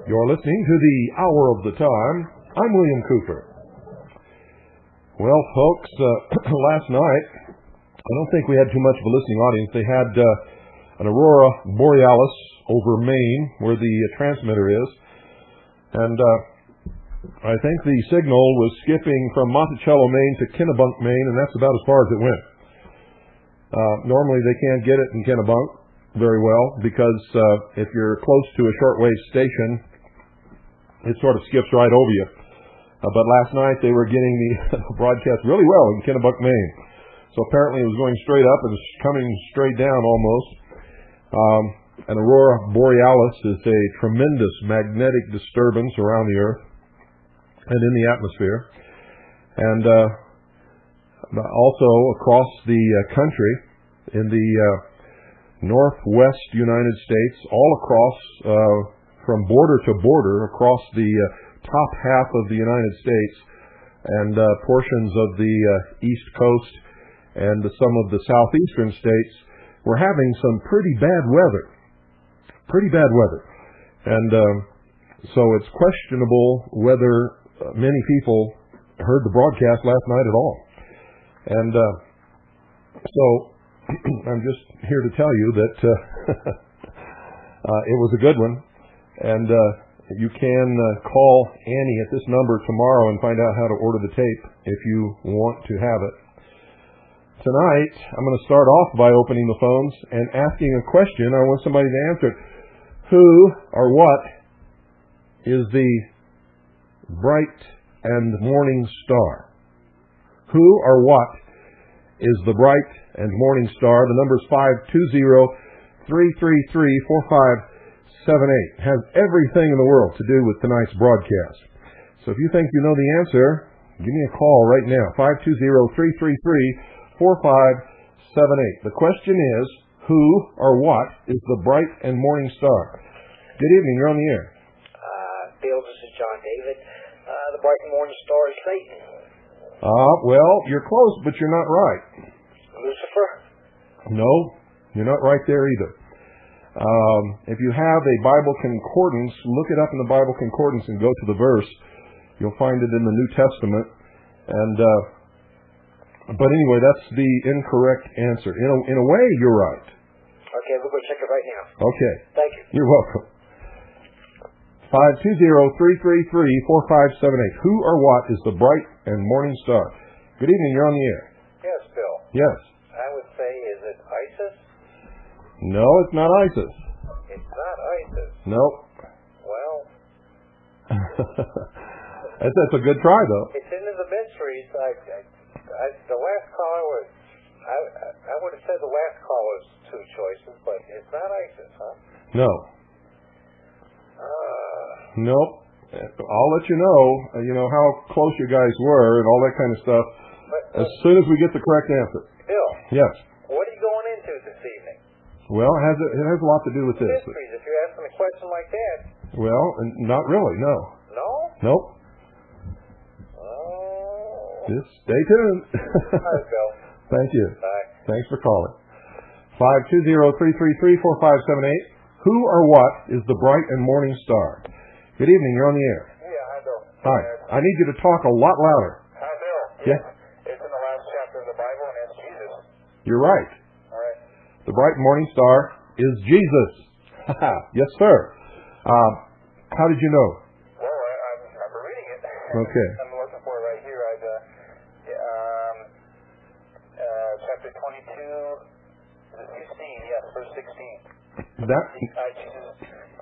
You're listening to the Hour of the Time. I'm William Cooper. Well, folks, last night, I don't think we had too much of a listening audience. They had an aurora borealis over Maine, where the transmitter is, and I think the signal was skipping from Monticello, Maine to Kennebunk, Maine, and that's about as far as it went. Normally they can't get it in Kennebunk very well because if you're close to a shortwave station, it sort of skips right over you. But last night they were getting the broadcast really well in Kennebunk, Maine. So apparently it was going straight up and it's coming straight down almost. An aurora borealis is a tremendous magnetic disturbance around the Earth and in the atmosphere. And also across the country in the northwest United States, all across from border to border, across the top half of the United States and portions of the East Coast and some of the southeastern states, we're having some pretty bad weather. And so it's questionable whether many people heard the broadcast last night at all. And so I'm just here to tell you that it was a good one. And you can call Annie at this number tomorrow and find out how to order the tape if you want to have it. Tonight, I'm going to start off by opening the phones and asking a question. I want somebody to answer it. Who or what is the bright and morning star? Who or what is the bright and morning star? The number is 520-333-4578. Has everything in the world to do with tonight's broadcast. So if you think you know the answer, give me a call right now, 520-333-4578. The question is, who or what is the bright and morning star? Good evening, you're on the air. Bill, this is John David. The bright and morning star is Satan. Well, you're close, but you're not right. Lucifer? No, you're not right there either. If you have a Bible concordance, look it up in the Bible concordance and go to the verse. You'll find it in the New Testament. And but anyway, that's the incorrect answer. In a way, you're right. Okay, we'll go check it right now. Okay. Thank you. You're welcome. 520-333-4578. Who or what is the bright and morning star? Good evening, you're on the air. Yes, Bill. Yes. I would say, is it ISIS? No, it's not ISIS. It's not ISIS. Nope. Well. That's a good try, though. It's into the mysteries. The last caller was, I would have said the last caller's two choices, but it's not ISIS, huh? No. Nope. I'll let you know how close you guys were and all that kind of stuff as soon as we get the correct answer. Bill. Yes. What are you going into this evening? Well, it has a lot to do with this. Mysteries. If you're asking a question like that. Well, not really, no. No? Nope. Oh. Just stay tuned. All right, Bill. Thank you. Bye. Thanks for calling. 520-333-4578. Who or what is the bright and morning star? Good evening, you're on the air. Yeah, hi, Bill. Hi. I need you to talk a lot louder. Hi, Bill. Yeah. It's in the last chapter of the Bible, and it's Jesus. You're right. All right. The bright morning star is Jesus. Yes, sir. How did you know? Well, I'm reading it. Okay. I'm looking for it right here. Chapter 22, 16, yes, verse 16. I, Jesus,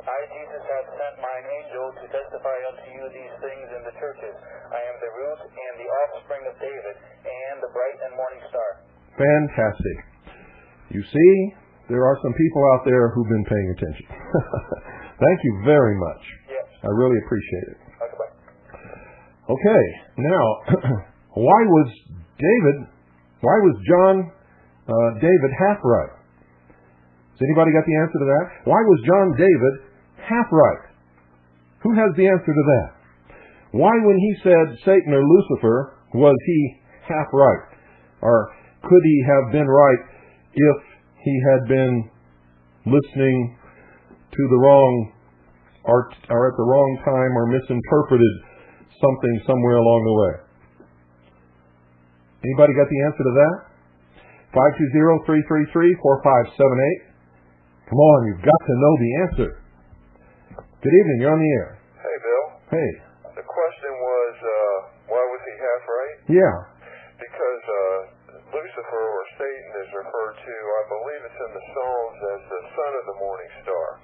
have sent mine angel to testify unto you these things in the churches. I am the root and the offspring of David, and the bright and morning star. Fantastic. You see, there are some people out there who've been paying attention. Thank you very much. Yes. I really appreciate it. Okay, bye. Okay, now, why was John David half right? Has anybody got the answer to that? Why was John David half right? Who has the answer to that? Why, when he said Satan or Lucifer, was he half right? Or could he have been right if he had been listening to the wrong or at the wrong time or misinterpreted something somewhere along the way. Anybody got the answer to that? 520-333-4578. Come on, you've got to know the answer. Good evening, you're on the air. Hey, Bill. Hey. The question was, why was he half right? Yeah. Because Lucifer or Satan is referred to, I believe it's in the Psalms, as the son of the morning star.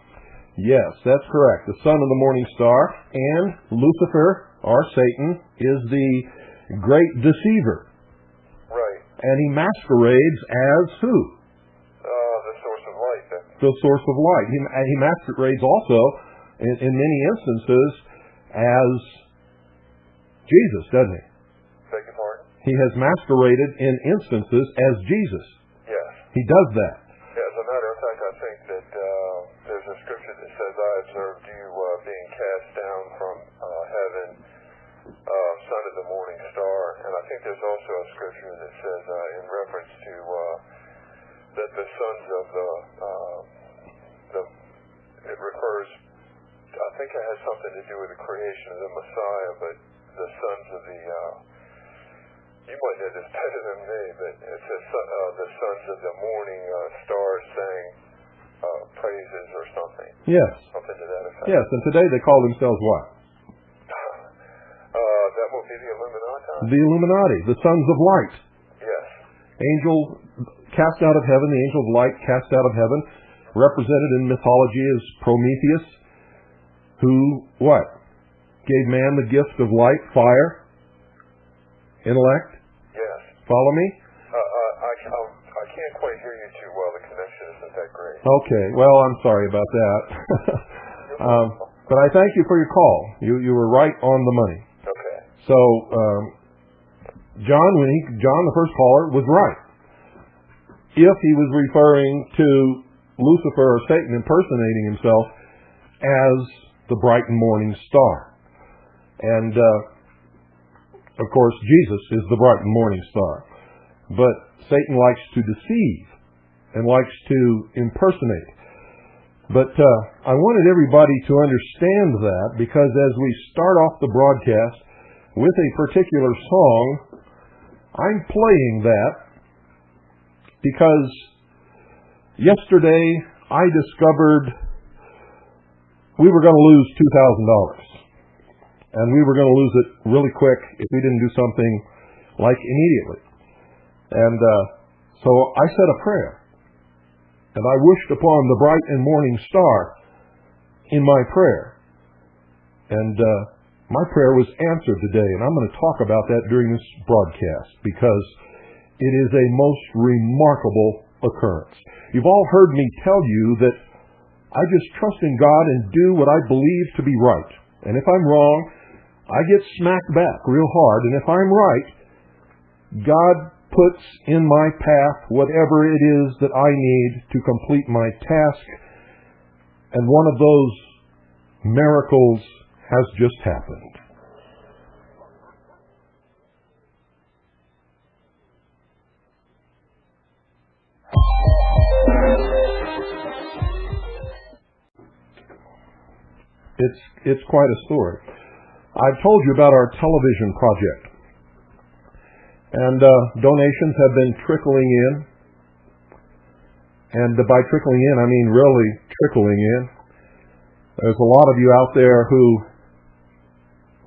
Yes, that's correct. The son of the morning star, and Lucifer, or Satan, is the great deceiver. Right. And he masquerades as who? The source of light. The source of light. He masquerades also, in many instances, as Jesus, doesn't he? Beg your pardon? He has masqueraded in instances as Jesus. Yes. He does that. As a matter of fact, I think that there's a scripture that says, I observed you being cast down from heaven, son of the morning star. And I think there's also a scripture that says, in reference to that the sons of it refers, I think it has something to do with the creation of the Messiah, but the sons of the, you might know this better than me, but it says the sons of the morning stars sang praises or something. Yes. Something to that effect. Yes, and today they call themselves what? That will be the Illuminati. The Illuminati, the sons of light. Yes. Angel cast out of heaven, the angel of light cast out of heaven, represented in mythology as Prometheus, who, what? Gave man the gift of light, fire, intellect. Yes. Follow me? I can't quite hear you too well. The connection isn't that great. Okay, well, I'm sorry about that. But I thank you for your call. You were right on the money. Okay. So, John, the first caller, was right. If he was referring to Lucifer or Satan impersonating himself as the bright and morning star. And, of course, Jesus is the bright and morning star. But Satan likes to deceive and likes to impersonate. But I wanted everybody to understand that, because as we start off the broadcast with a particular song, I'm playing that because yesterday I discovered we were going to lose $2,000. And we were going to lose it really quick if we didn't do something like immediately. And so I said a prayer. And I wished upon the bright and morning star in my prayer. And my prayer was answered today. And I'm going to talk about that during this broadcast, because it is a most remarkable occurrence. You've all heard me tell you that I just trust in God and do what I believe to be right. And if I'm wrong, I get smacked back real hard. And if I'm right, God puts in my path whatever it is that I need to complete my task. And one of those miracles has just happened. It's quite a story. I've told you about our television project. And donations have been trickling in. And by trickling in, I mean really trickling in. There's a lot of you out there who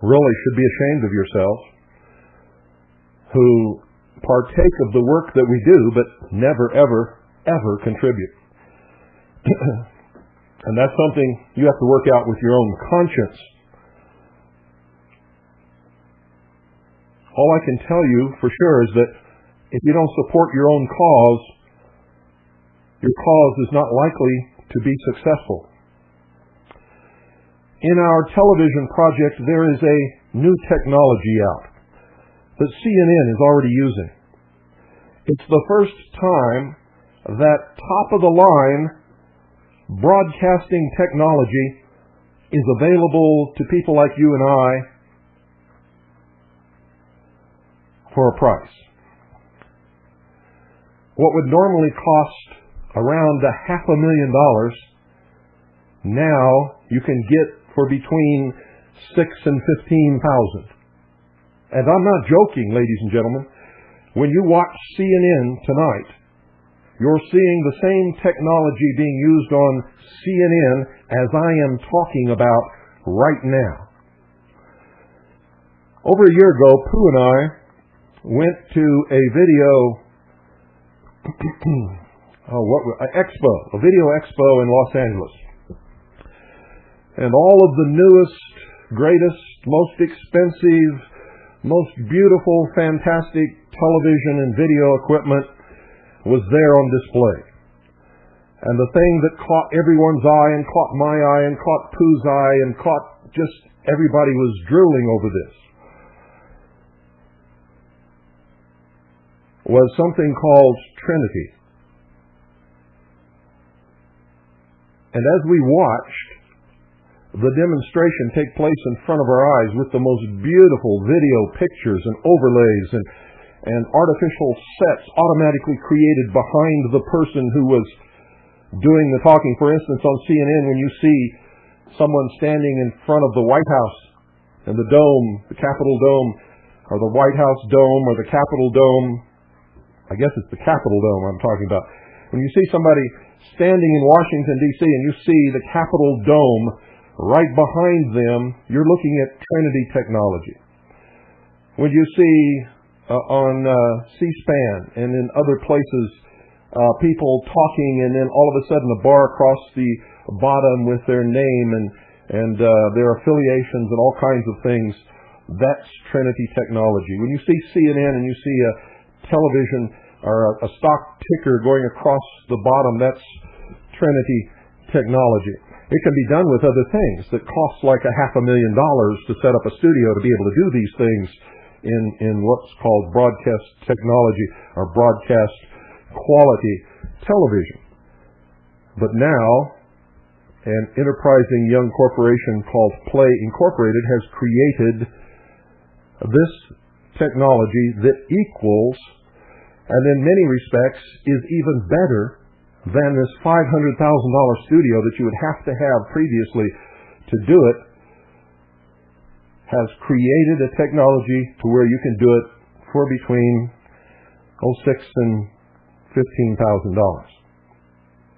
really should be ashamed of yourselves, who partake of the work that we do, but never, ever, ever contribute. And that's something you have to work out with your own conscience. All I can tell you for sure is that if you don't support your own cause is not likely to be successful. In our television project, there is a new technology out that CNN is already using. It's the first time that top-of-the-line broadcasting technology is available to people like you and I for a price. What would normally cost around $500,000, now you can get for between 6,000 and 15,000. And I'm not joking, ladies and gentlemen. When you watch CNN tonight, you're seeing the same technology being used on CNN as I am talking about right now. Over a year ago, Pooh and I went to a video a video expo in Los Angeles. And all of the newest, greatest, most expensive, most beautiful, fantastic television and video equipment was there on display. And the thing that caught everyone's eye and caught my eye and caught Pooh's eye and caught just everybody was drooling over this was something called Trinity. And as we watched the demonstration take place in front of our eyes with the most beautiful video pictures and overlays and artificial sets automatically created behind the person who was doing the talking. For instance, on CNN, when you see someone standing in front of the White House and the dome, the Capitol Dome, or the White House Dome, or the Capitol Dome, I guess it's the Capitol Dome I'm talking about. When you see somebody standing in Washington, D.C., and you see the Capitol Dome right behind them, you're looking at Trinity technology. When you see on C-SPAN and in other places people talking, and then all of a sudden a bar across the bottom with their name and their affiliations and all kinds of things, that's Trinity technology. When you see CNN and you see a television or a stock ticker going across the bottom, that's Trinity technology. It can be done with other things that cost like $500,000 to set up a studio to be able to do these things in what's called broadcast technology or broadcast quality television. But now, an enterprising young corporation called Play Incorporated has created this technology that equals, and in many respects is even better than this $500,000 studio that you would have to have previously to do it, has created a technology to where you can do it for between $6,000 and $15,000.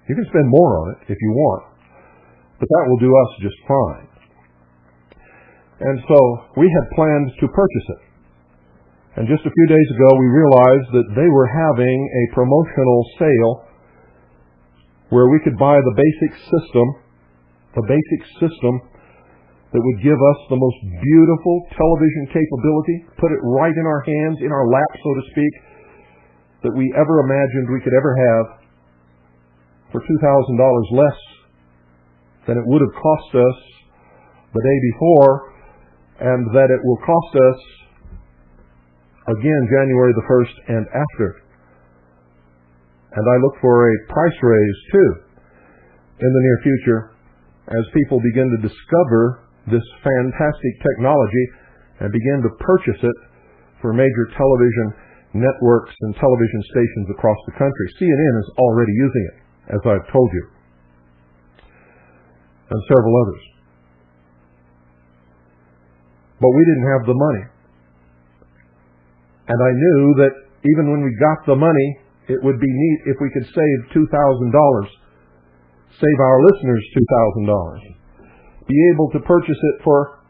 You can spend more on it if you want, but that will do us just fine. And so we had planned to purchase it. And just a few days ago we realized that they were having a promotional sale where we could buy the basic system that would give us the most beautiful television capability, put it right in our hands, in our lap, so to speak, that we ever imagined we could ever have, for $2,000 less than it would have cost us the day before, and that it will cost us again January the 1st and after. And I look for a price raise too in the near future as people begin to discover this fantastic technology and begin to purchase it for major television networks and television stations across the country. CNN is already using it, as I've told you, and several others. But we didn't have the money. And I knew that even when we got the money, it would be neat if we could save $2,000, save our listeners $2,000, be able to purchase it for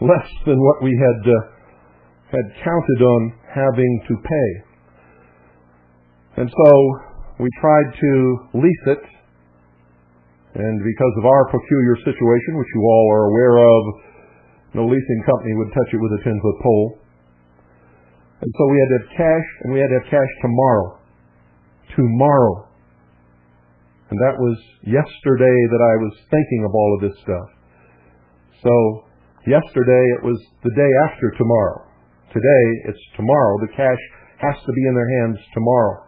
less than what we had counted on having to pay. And so we tried to lease it, and because of our peculiar situation, which you all are aware of, no leasing company would touch it with a 10-foot pole. And so we had to have cash, and we had to have cash tomorrow. And that was yesterday that I was thinking of all of this stuff. So yesterday it was the day after tomorrow. Today it's tomorrow. The cash has to be in their hands tomorrow.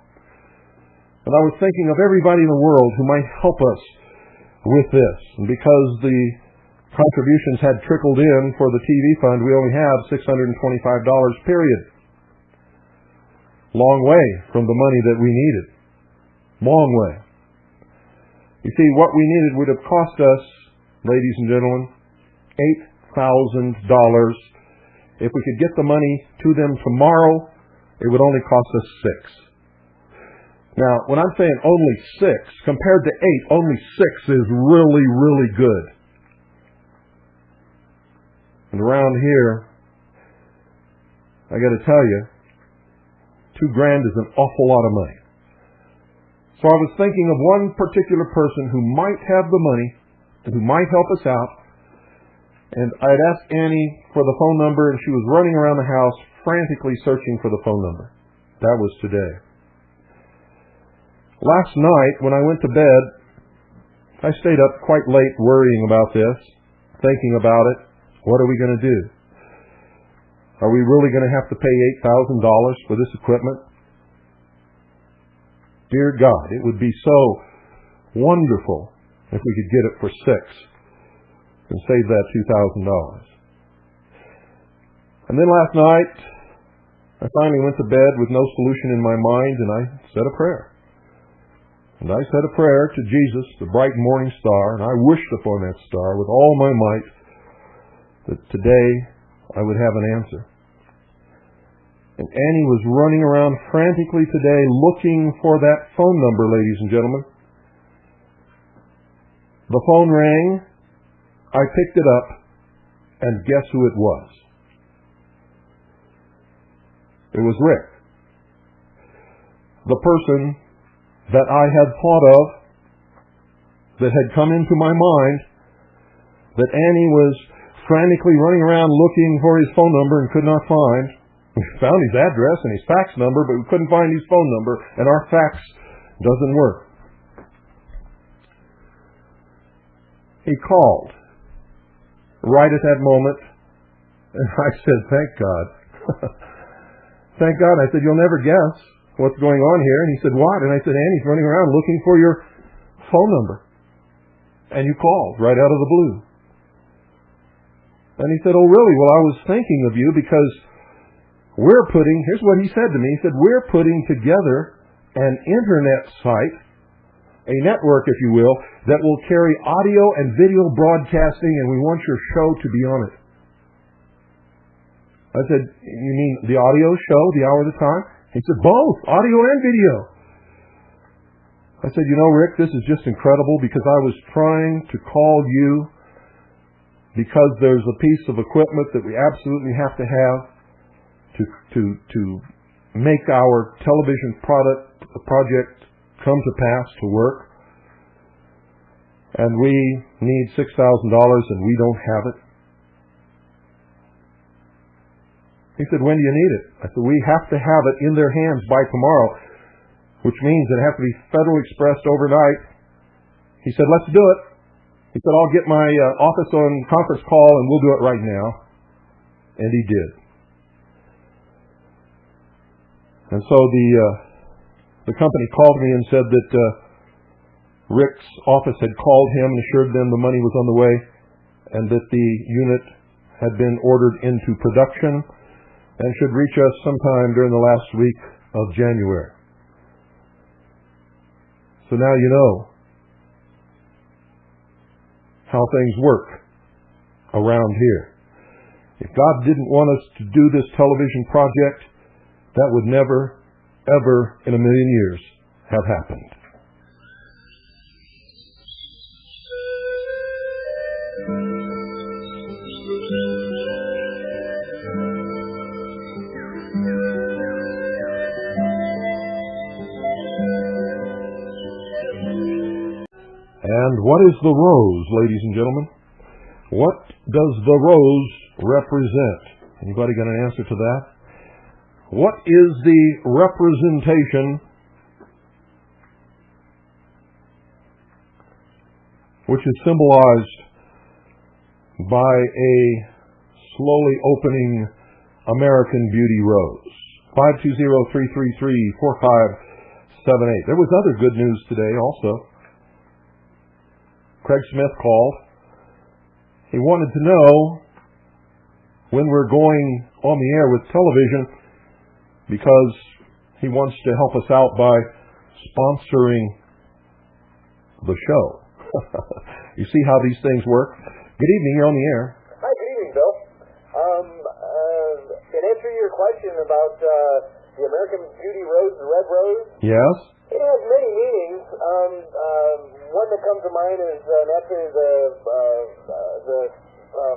And I was thinking of everybody in the world who might help us with this. And because the contributions had trickled in for the TV fund, we only have $625, period. Long way from the money that we needed. Long way. You see, what we needed would have cost us, ladies and gentlemen, $8,000. If we could get the money to them tomorrow, it would only cost us $6,000. Now, when I'm saying only $6,000, compared to $8,000, only $6,000 is really, really good. And around here, I got to tell you, $2,000 is an awful lot of money. So I was thinking of one particular person who might have the money, who might help us out, and I'd asked Annie for the phone number, and she was running around the house frantically searching for the phone number. That was today. Last night, when I went to bed, I stayed up quite late worrying about this, thinking about it. What are we going to do? Are we really going to have to pay $8,000 for this equipment? Dear God, it would be so wonderful if we could get it for $6,000 and save that $2,000. And then last night, I finally went to bed with no solution in my mind, and I said a prayer. And I said a prayer to Jesus, the bright morning star, and I wished upon that star with all my might that today I would have an answer. And Annie was running around frantically today looking for that phone number, ladies and gentlemen. The phone rang. I picked it up, and guess who it was? It was Rick. The person that I had thought of, that had come into my mind, that Annie was frantically running around looking for his phone number and could not find. We found his address and his fax number, but we couldn't find his phone number, and our fax doesn't work. He called right at that moment, and I said, thank God. Thank God. I said, you'll never guess what's going on here. And he said, what? And I said, Annie's running around looking for your phone number. And you called right out of the blue. And he said, oh, really? Well, I was thinking of you because here's what he said to me. He said, we're putting together an internet site, a network, if you will, that will carry audio and video broadcasting, and we want your show to be on it. I said, you mean the audio show, the hour at a time? He said, both, audio and video. I said, you know, Rick, this is just incredible because I was trying to call you because there's a piece of equipment that we absolutely have to have to make our television project come to pass, to work. And we need $6,000 and we don't have it. He said, when do you need it? I said, we have to have it in their hands by tomorrow, which means it has to be Federal Expressed overnight. He said, let's do it. He said, I'll get my office on conference call and we'll do it right now. And he did. And so the company called me and said that Rick's office had called him and assured them the money was on the way and that the unit had been ordered into production and should reach us sometime during the last week of January. So now you know how things work around here. If God didn't want us to do this television project, that would never, ever in a million years have happened. And what is the rose, ladies and gentlemen? What does the rose represent? Anybody got an answer to that? What is the representation which is symbolized by a slowly opening American Beauty rose? 520-333-4578. There was other good news today also. Craig Smith called. He wanted to know when we're going on the air with television because he wants to help us out by sponsoring the show. You see how these things work? Good evening, you're on the air. Hi, good evening, Bill. In answer to your question about the American Beauty Rose, the red rose, Yes? it has many meanings. One that comes to mind is naturally the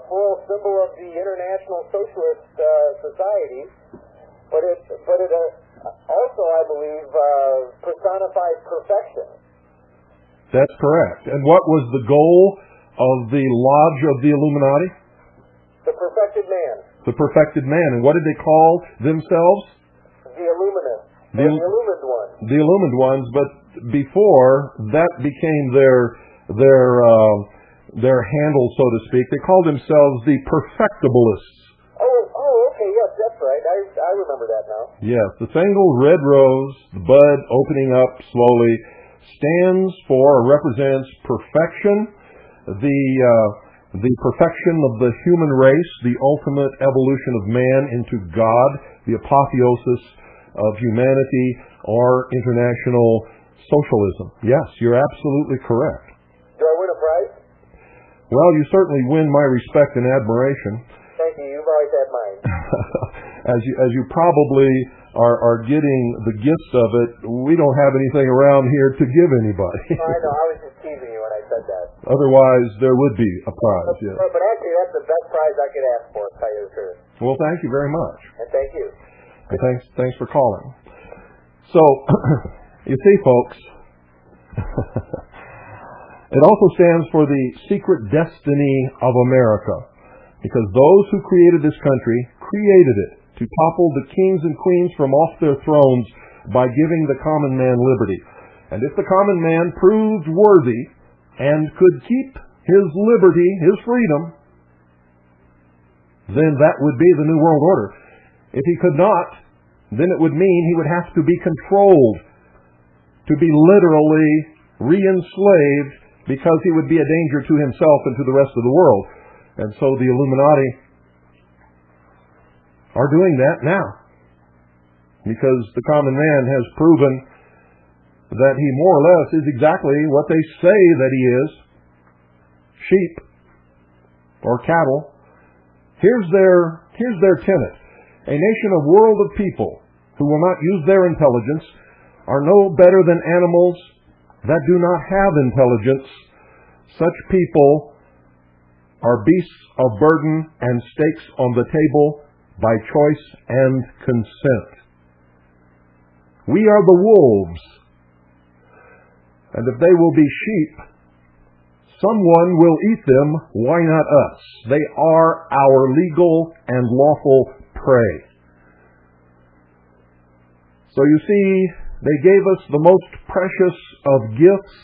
floral symbol of the International Socialist Society, but it also, I believe, personifies perfection. That's correct. And what was the goal of the Lodge of the Illuminati? The perfected man. The perfected man. And what did they call themselves? The Illuminists. The illumined ones. The illumined ones, but before that became their handle, so to speak, they called themselves the Perfectibilists. Oh, okay, yes, that's right. I remember that now. Yes, the single red rose, the bud opening up slowly, stands for or represents perfection, the perfection of the human race, the ultimate evolution of man into God, the apotheosis of humanity, or international socialism. Yes, you're absolutely correct. Do I win a prize? Well, you certainly win my respect and admiration. Thank you. You've always had mine. As you probably are getting the gist of it, we don't have anything around here to give anybody. I know. I was just teasing you when I said that. Otherwise, there would be a prize, yes. But actually, that's the best prize I could ask for, to tell you the truth. Well, thank you very much. And thank you. And thanks for calling. So, you see, folks, it also stands for the secret destiny of America, because those who created this country created it to topple the kings and queens from off their thrones by giving the common man liberty. And if the common man proved worthy and could keep his liberty, his freedom, then that would be the New World Order. If he could not, then it would mean he would have to be controlled, to be literally re-enslaved, because he would be a danger to himself and to the rest of the world. And so the Illuminati are doing that now, because the common man has proven that he more or less is exactly what they say that he is: sheep or cattle. Here's their tenet: a nation of world of people who will not use their intelligence are no better than animals that do not have intelligence. Such people are beasts of burden and stakes on the table by choice and consent. We are the wolves, and if they will be sheep, someone will eat them. Why not us? They are our legal and lawful prey. So you see, they gave us the most precious of gifts,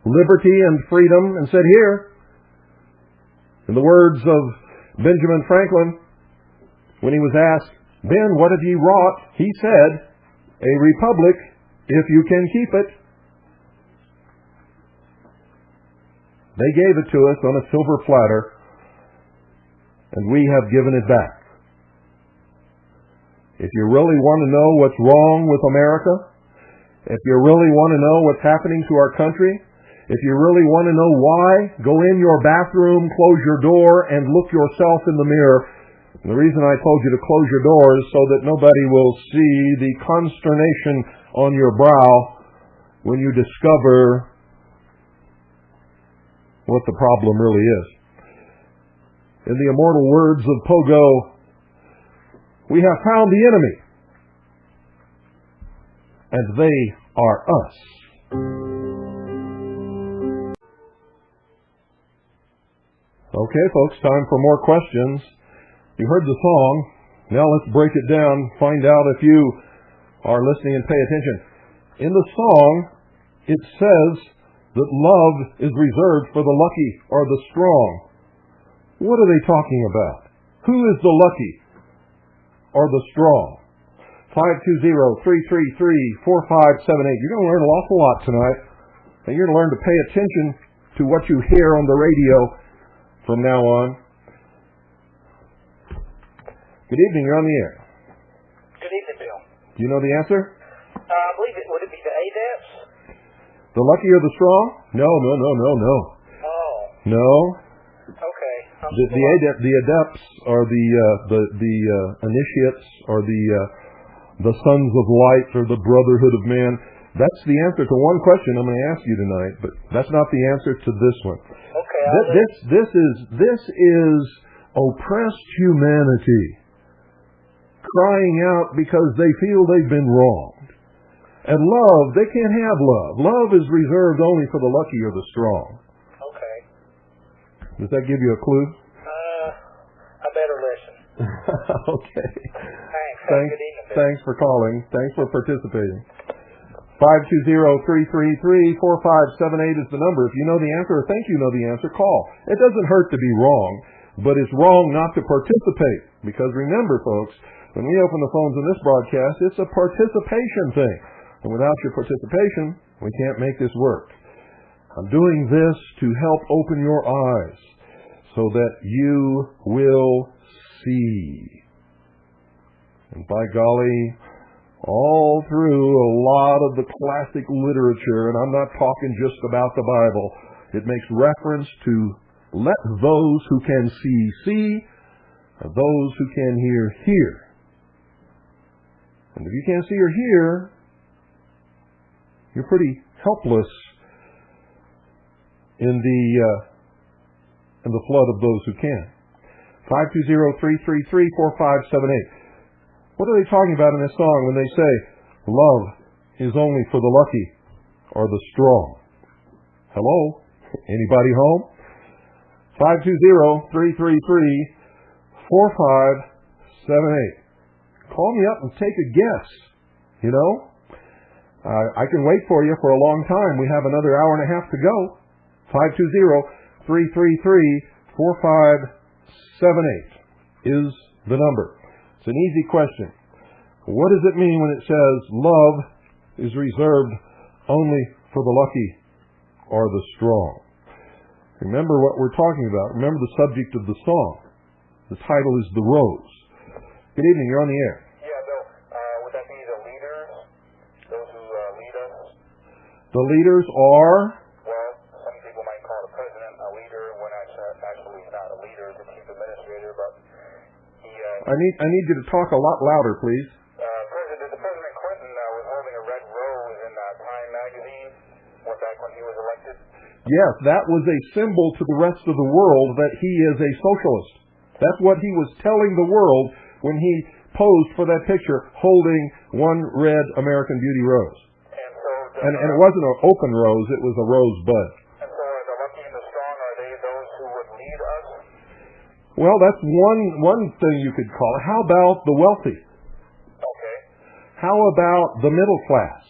liberty and freedom, and said, here, in the words of Benjamin Franklin, when he was asked, Ben, what have ye wrought? He said, a republic, if you can keep it. They gave it to us on a silver platter, and we have given it back. If you really want to know what's wrong with America, if you really want to know what's happening to our country, if you really want to know why, go in your bathroom, close your door, and look yourself in the mirror. And the reason I told you to close your door is so that nobody will see the consternation on your brow when you discover what the problem really is. In the immortal words of Pogo, we have found the enemy, and they are us. Okay, folks, time for more questions. You heard the song. Now let's break it down, find out if you are listening and pay attention. In the song, it says that love is reserved for the lucky or the strong. What are they talking about? Who is the lucky or the strong? 520-333-4578. You're going to learn an awful lot tonight, and you're going to learn to pay attention to what you hear on the radio from now on. Good evening, you're on the air. Good evening, Bill. Do you know the answer? I believe it would it be the ADAPS? The lucky or the strong? No. Oh. No. Okay. The adepts are the initiates, or the sons of light, or the brotherhood of man. That's the answer to one question I'm going to ask you tonight, but that's not the answer to this one. Okay. This is oppressed humanity crying out because they feel they've been wronged. And love, they can't have love. Love is reserved only for the lucky or the strong. Okay. Does that give you a clue? I better listen. Okay. Thanks. Have a good evening. Thanks for calling. Thanks for participating. 520-333-4578 is the number. If you know the answer or think you know the answer, call. It doesn't hurt to be wrong, but it's wrong not to participate. Because remember, folks, when we open the phones in this broadcast, it's a participation thing. And without your participation, we can't make this work. I'm doing this to help open your eyes so that you will see. And by golly, all through a lot of the classic literature, and I'm not talking just about the Bible, it makes reference to let those who can see, and those who can hear. And if you can't see or hear, you're pretty helpless in the flood of those who can. 520-333-4578. What are they talking about in this song when they say, love is only for the lucky or the strong? Hello? Anybody home? 520-333-4578. Call me up and take a guess. You know? I can wait for you for a long time. We have another hour and a half to go. 520-333-4578 is the number. It's an easy question. What does it mean when it says love is reserved only for the lucky or the strong? Remember what we're talking about. Remember the subject of the song. The title is The Rose. Good evening. You're on the air. Yeah, Bill. Would that be the leaders? Those who lead us? The leaders are? Well, some people might call the president a leader when actually he's not a leader. He's the chief administrator, but I need you to talk a lot louder, please. President Clinton was holding a red rose in Time magazine back when he was elected. Yes, that was a symbol to the rest of the world that he is a socialist. That's what he was telling the world when he posed for that picture holding one red American Beauty rose. And it wasn't an open rose, it was a rosebud. And so are the lucky and the strong, are they those who would lead us? Well, that's one thing you could call it. How about the wealthy? Okay. How about the middle class?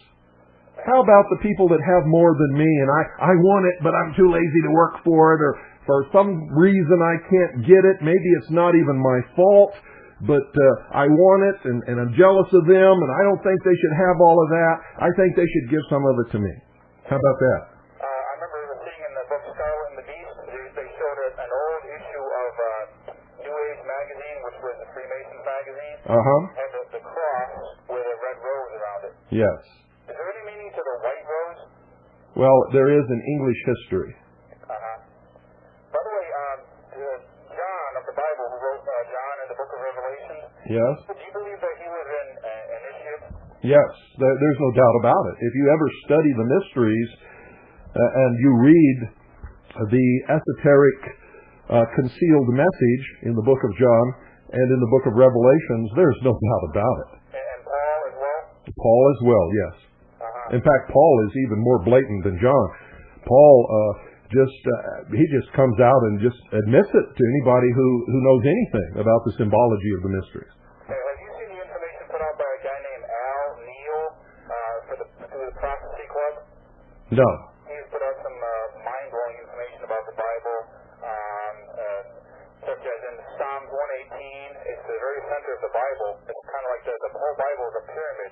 How about the people that have more than me and I want it, but I'm too lazy to work for it, or for some reason I can't get it. Maybe it's not even my fault, but I want it and I'm jealous of them and I don't think they should have all of that. I think they should give some of it to me. How about that? I remember seeing in the book Scarlet and the Beast, they showed an old issue of New Age magazine, which was the Freemasons magazine, and the cross with a red rose around it. Yes. Is there any meaning to the white rose? Well, there is in English history. By the way, John of the Bible, who wrote John in the book of Revelation, yes. Do you believe that he was an initiate? Yes, there's no doubt about it. If you ever study the mysteries and you read the esoteric concealed message in the book of John and in the book of Revelations, there's no doubt about it. And Paul as well? Paul as well, yes. In fact, Paul is even more blatant than John. Paul he just comes out and just admits it to anybody who knows anything about the symbology of the mysteries. Have you seen the information put out by a guy named Al Neal through the Prophecy Club? No. He has put out some mind-blowing information about the Bible, such as in Psalms 118. It's the very center of the Bible. It's kind of like the whole Bible is a pyramid.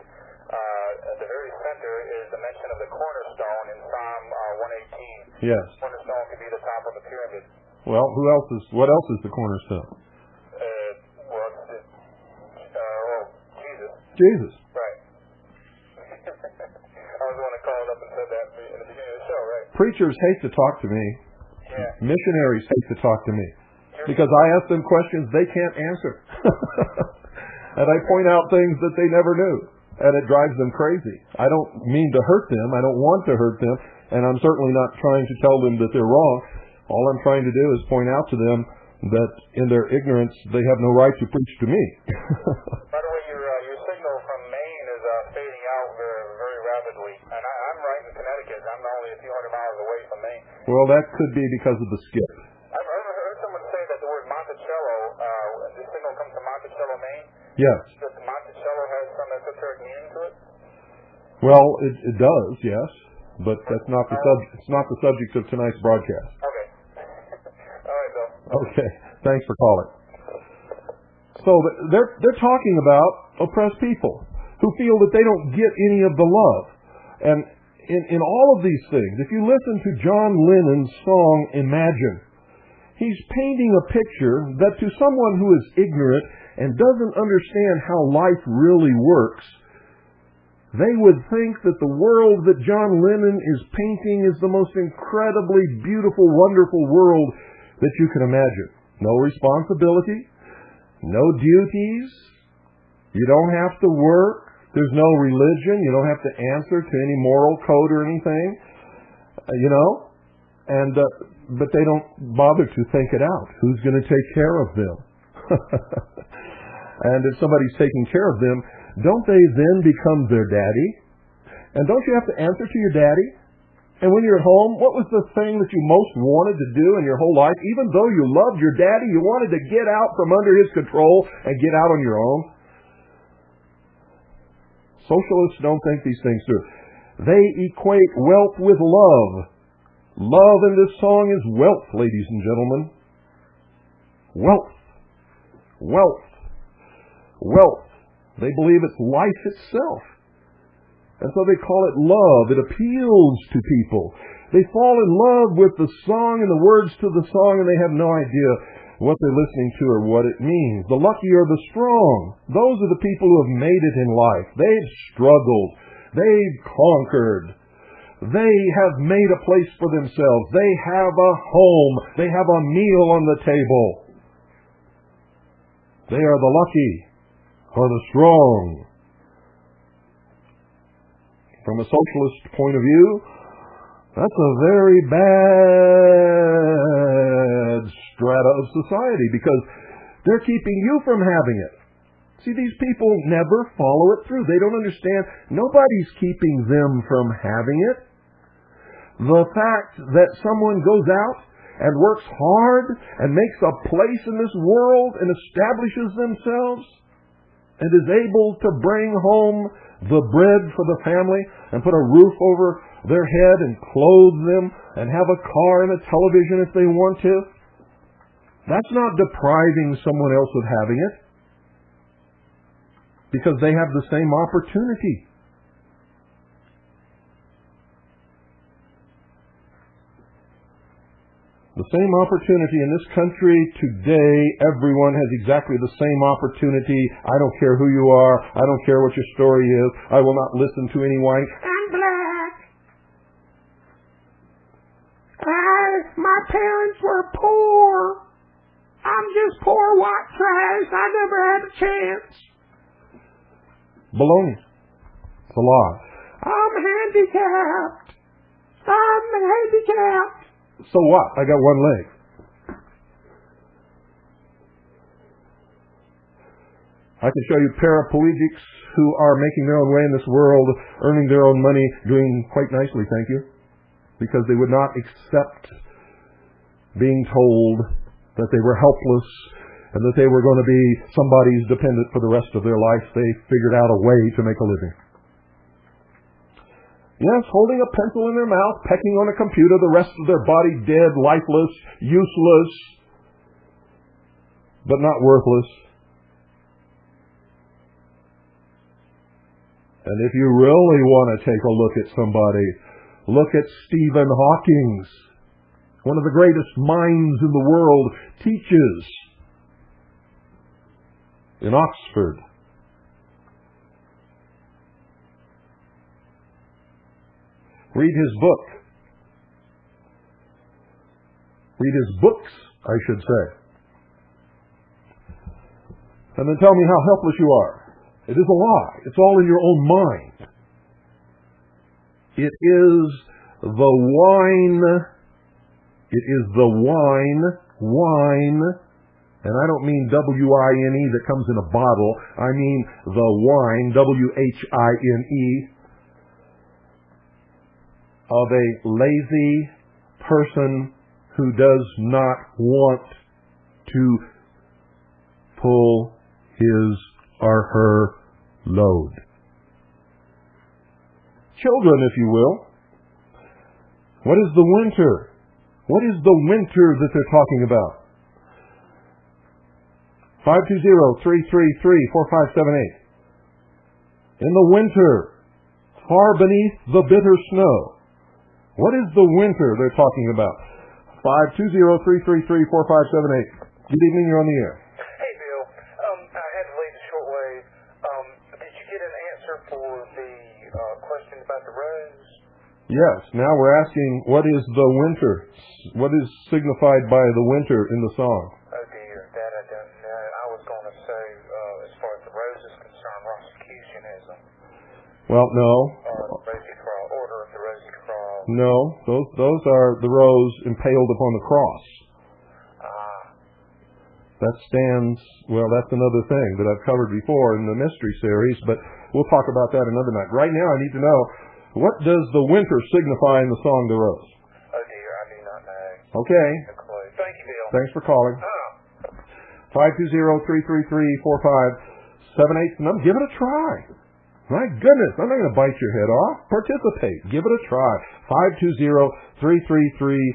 At the very center is the mention of the cornerstone in Psalm 118. Yes. Cornerstone could be the top of the pyramid. Well, what else is the cornerstone? Jesus. Right. I was the one that called up and said that in the beginning of the show, right? Preachers hate to talk to me. Yeah. Missionaries hate to talk to me because I ask them questions they can't answer. And I point out things that they never knew, and it drives them crazy. I don't mean to hurt them. I don't want to hurt them, and I'm certainly not trying to tell them that they're wrong. All I'm trying to do is point out to them that in their ignorance they have no right to preach to me. By the way, your signal from Maine is fading out very, very rapidly, and I'm right in Connecticut. I'm only a few hundred miles away from Maine. Well, that could be because of the skip. I've heard someone say that the word Monticello, the signal comes from Monticello, Maine. Yes. That Monticello has some esoteric meaning to it? Well, it does, yes, but that's not the subject. It's not the subject of tonight's broadcast. Okay. All right, Bill. Okay, thanks for calling. So they're talking about oppressed people who feel that they don't get any of the love. And in all of these things, if you listen to John Lennon's song Imagine, he's painting a picture that to someone who is ignorant and doesn't understand how life really works, they would think that the world that John Lennon is painting is the most incredibly beautiful, wonderful world that you can imagine. No responsibility, no duties, you don't have to work, there's no religion, you don't have to answer to any moral code or anything, and but they don't bother to think it out. Who's going to take care of them? And if somebody's taking care of them, don't they then become their daddy? And don't you have to answer to your daddy? And when you're at home, what was the thing that you most wanted to do in your whole life? Even though you loved your daddy, you wanted to get out from under his control and get out on your own? Socialists don't think these things through. They equate wealth with love. Love in this song is wealth, ladies and gentlemen. Wealth. Wealth. Wealth. They believe it's life itself. And so they call it love. It appeals to people. They fall in love with the song and the words to the song, and they have no idea what they're listening to or what it means. The lucky are the strong. Those are the people who have made it in life. They've struggled. They've conquered. They have made a place for themselves. They have a home. They have a meal on the table. They are the lucky or the strong. From a socialist point of view, that's a very bad strata of society because they're keeping you from having it. See, these people never follow it through. They don't understand. Nobody's keeping them from having it. The fact that someone goes out and works hard and makes a place in this world and establishes themselves and is able to bring home the bread for the family and put a roof over their head and clothe them and have a car and a television if they want to, that's not depriving someone else of having it because they have the same opportunity. The same opportunity in this country today, everyone has exactly the same opportunity. I don't care who you are. I don't care what your story is. I will not listen to any whining. I'm black. My parents were poor. I'm just poor white trash. I never had a chance. Baloney. It's a lie. I'm handicapped. I'm handicapped. So what? I got one leg. I can show you paraplegics who are making their own way in this world, earning their own money, doing quite nicely, thank you, because they would not accept being told that they were helpless and that they were going to be somebody's dependent for the rest of their life. They figured out a way to make a living. Yes, holding a pencil in their mouth, pecking on a computer, the rest of their body dead, lifeless, useless, but not worthless. And if you really want to take a look at somebody, look at Stephen Hawking. One of the greatest minds in the world, teaches in Oxford. Read his book, Read his books, I should say. And then tell me how helpless you are. It is a lie. It's all in your own mind. It is the wine. It is the wine, and I don't mean W-I-N-E that comes in a bottle. I mean the wine, W-H-I-N-E, of a lazy person who does not want to pull his or her load. Children, if you will. What is the winter? What is the winter that they're talking about? 520-333-4578. In the winter, far beneath the bitter snow. What is the winter they're talking about? 520-333-4578. Good evening, you're on the air. Hey, Bill. I had to leave a short wave. Did you get an answer for the question about the rose? Yes. Now we're asking, what is the winter? What is signified by the winter in the song? Oh, dear. That I don't know. I was going to say, as far as the rose is concerned, Rosicrucianism. Well, no. Rosy Cross, Order of the Rosy Cross. No. Those are the rose impaled upon the cross. That stands, well, that's another thing that I've covered before in the mystery series, but we'll talk about that another night. Right now I need to know, what does the winter signify in the song The Rose? Oh, dear, I do not know. Okay. No clue. Thank you, Bill. Thanks for calling. 520-333-4578. Give it a try. My goodness, I'm not going to bite your head off. Participate. Give it a try. 520-333-4578.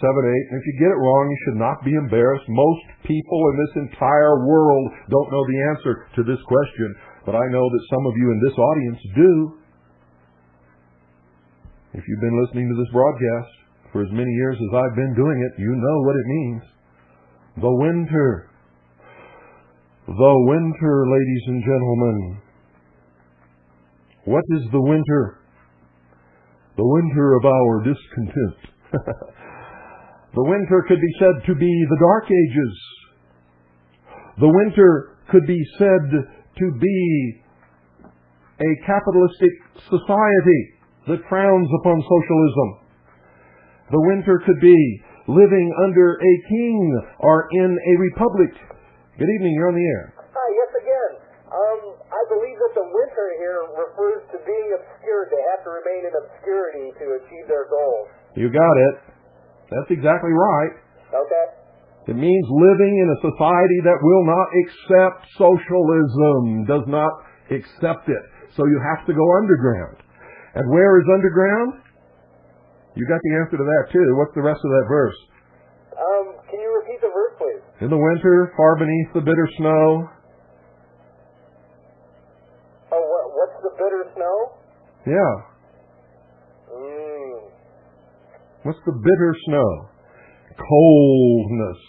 And if you get it wrong, you should not be embarrassed. Most people in this entire world don't know the answer to this question, but I know that some of you in this audience do. If you've been listening to this broadcast for as many years as I've been doing it, you know what it means. The winter. The winter, ladies and gentlemen. What is the winter? The winter of our discontent. The winter could be said to be the Dark Ages. The winter could be said to be a capitalistic society that frowns upon socialism. The winter could be living under a king or in a republic. Good evening, you're on the air. Hi, yes again. I believe that the winter here refers to being obscured. They have to remain in obscurity to achieve their goals. You got it. That's exactly right. Okay. It means living in a society that will not accept socialism, does not accept it. So you have to go underground. And where is underground? You got the answer to that too. What's the rest of that verse? Can you repeat the verse, please? In the winter, far beneath the bitter snow. Oh, what's the bitter snow? Yeah. What's the bitter snow? Coldness.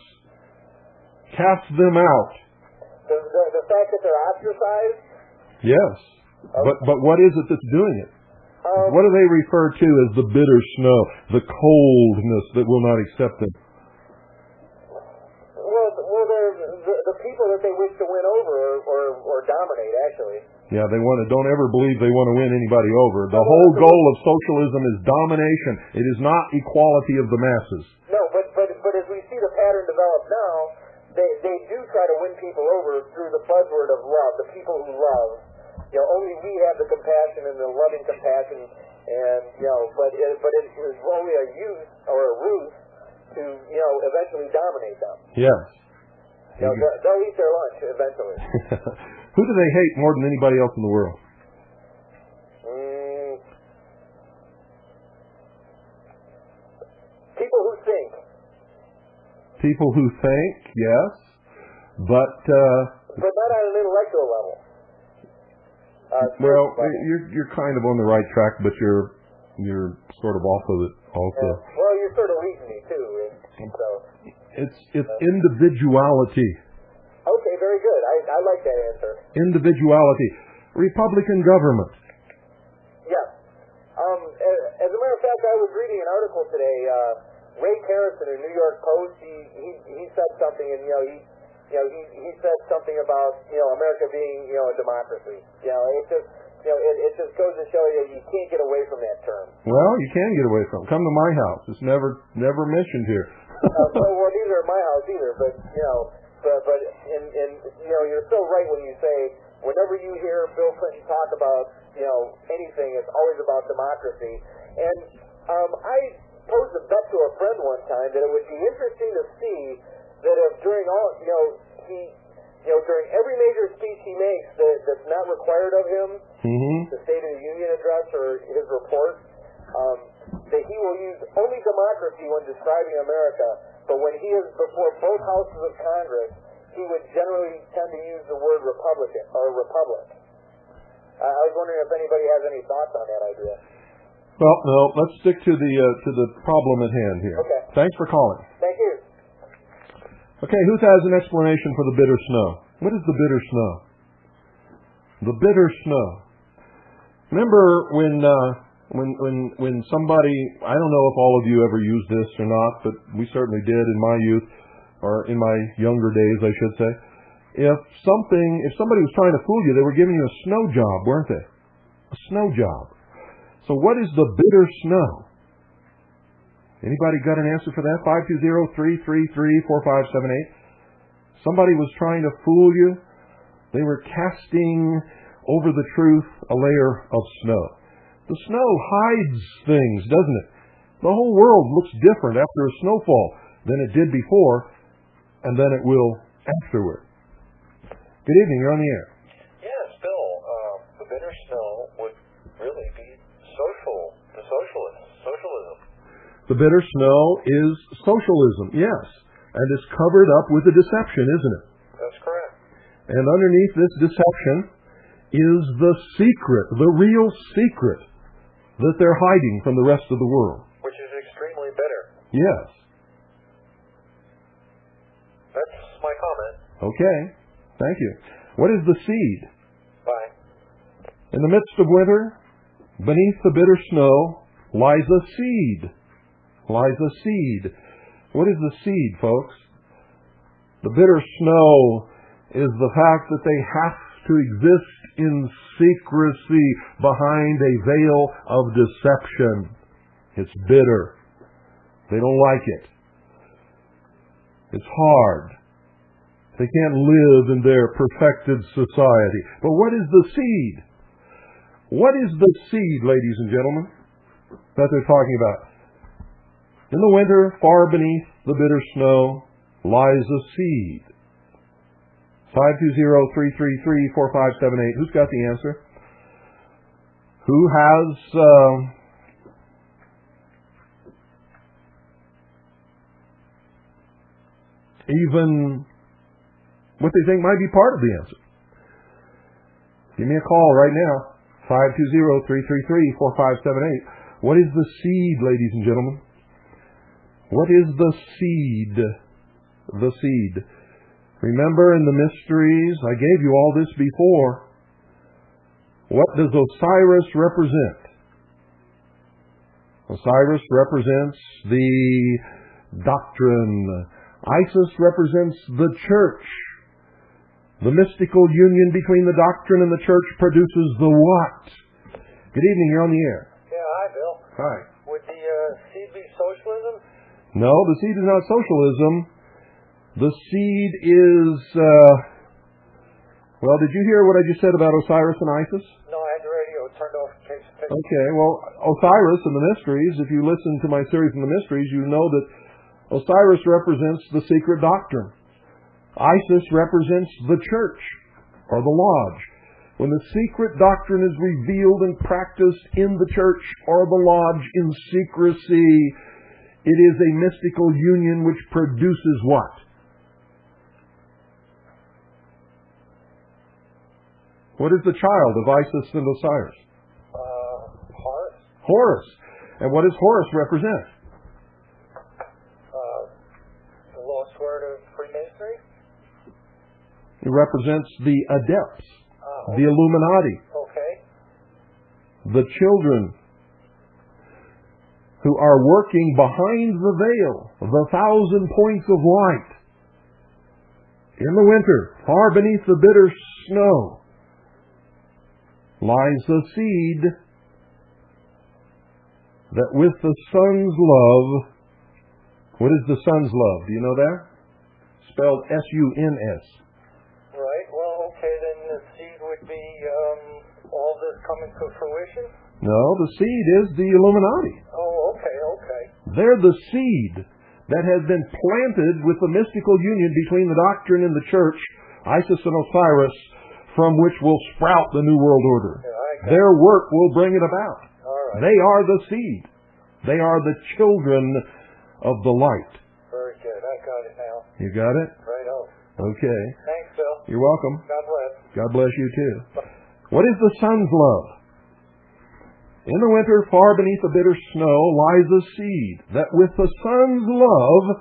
Cast them out. The fact that they're ostracized? Yes. Okay. But what is it that's doing it? What do they refer to as the bitter snow? The coldness that will not accept them. Well, they're the people that they wish to win over or dominate, actually. Yeah, don't ever believe they want to win anybody over. The whole goal of socialism is domination. It is not equality of the masses. No, but as we see the pattern develop now, they do try to win people over through the buzzword of love, the people who love. Only we have the compassion and the loving compassion, and but it is only a use or a ruse to eventually dominate them. Yes. They'll eat their lunch eventually. Who do they hate more than anybody else in the world? People who think. People who think, yes, but not on an intellectual level. Well, you're kind of on the right track, but you're sort of also. Yeah. Well, you're sort of leading me too. So it's individuality. Okay, very good. I like that answer. Individuality. Republican government. Yes. As a matter of fact, I was reading an article today Ray Harrison in New York Post, he said something, and he said something about America being a democracy. It just goes to show you can't get away from that term. Well, you can get away from it. Come to my house. It's never mentioned here. Well, neither at my house either. But you're so right when you say whenever you hear Bill Clinton talk about anything, it's always about democracy. And I posed a bet to a friend one time that it would be interesting to see that if during all during every major speech he makes that's not required of him, the State of the Union address or his report, that he will use only democracy when describing America, but when he is before both houses of Congress, he would generally tend to use the word Republican or republic. I was wondering if anybody has any thoughts on that idea. Well, no, let's stick to the problem at hand here. Okay. Thanks for calling. Thank you. Okay, who has an explanation for the bitter snow? What is the bitter snow? The bitter snow. Remember when somebody, I don't know if all of you ever used this or not, but we certainly did in my youth, or in my younger days, I should say. If somebody was trying to fool you, they were giving you a snow job, weren't they? A snow job. So what is the bitter snow? Anybody got an answer for that? 520-333-4578. Somebody was trying to fool you. They were casting over the truth a layer of snow. The snow hides things, doesn't it? The whole world looks different after a snowfall than it did before, and then it will afterward. Good evening, you're on the air. Yes, Bill, the bitter snow would really be socialism. The bitter snow is socialism, yes, and it's covered up with a deception, isn't it? That's correct. And underneath this deception is the secret, the real secret that they're hiding from the rest of the world. Which is extremely bitter. Yes. That's my comment. Okay, thank you. What is the seed? Bye. In the midst of winter, beneath the bitter snow, lies a seed. Lies a seed. What is the seed, folks? The bitter snow is the fact that they have to exist in secrecy behind a veil of deception. It's bitter. They don't like it. It's hard. They can't live in their perfected society. But what is the seed? What is the seed, ladies and gentlemen, that they're talking about? In the winter, far beneath the bitter snow, lies a seed. 520-333-4578. Who's got the answer? Who has even what they think might be part of the answer? Give me a call right now. 520-333-4578. What is the seed, ladies and gentlemen? What is the seed? The seed. Remember in the mysteries, I gave you all this before. What does Osiris represent? Osiris represents the doctrine. Isis represents the church. The mystical union between the doctrine and the church produces the what? Good evening, you're on the air. Yeah, hi, Bill. Hi. Would the seed be socialism? No, the seed is not socialism. The seed is, well, did you hear what I just said about Osiris and Isis? No, I had the radio turned off in case it picked. Okay, well, Osiris and the mysteries, if you listen to my series on the mysteries, you know that Osiris represents the secret doctrine. Isis represents the church, or the lodge. When the secret doctrine is revealed and practiced in the church or the lodge in secrecy, it is a mystical union which produces what? What is the child of Isis and Osiris? Horus. Horus. And what does Horus represent? The lost word of Freemasonry? It represents the adepts, the Illuminati, Okay. the children who are working behind the veil, the 1,000 points of light. In the winter, far beneath the bitter snow, lies a seed that with the sun's love, what is the sun's love? Do you know that? Spelled S-U-N-S. Right. Well, okay, then the seed would be all this coming to fruition? No, the seed is the Illuminati. Oh, okay. They're the seed that has been planted with the mystical union between the doctrine and the church, Isis and Osiris, from which will sprout the New World Order. Yeah, their work will bring it about. All right. They are the seed. They are the children of the light. Very good. I got it now. You got it? Right on. Okay. Thanks, Bill. You're welcome. God bless. God bless you too. What is the sun's love? In the winter, far beneath the bitter snow, lies a seed that with the sun's love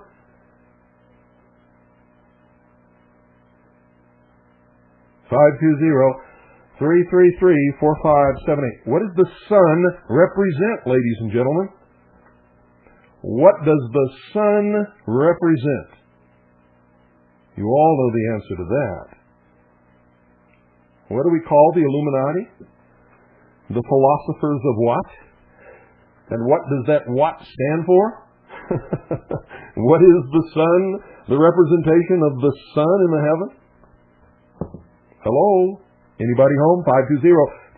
(520-333-4578). What does the sun represent, ladies and gentlemen? What does the sun represent? You all know the answer to that. What do we call the Illuminati? The philosophers of what? And what does that what stand for? What is the sun? The representation of the sun in the heaven? Hello? Anybody home?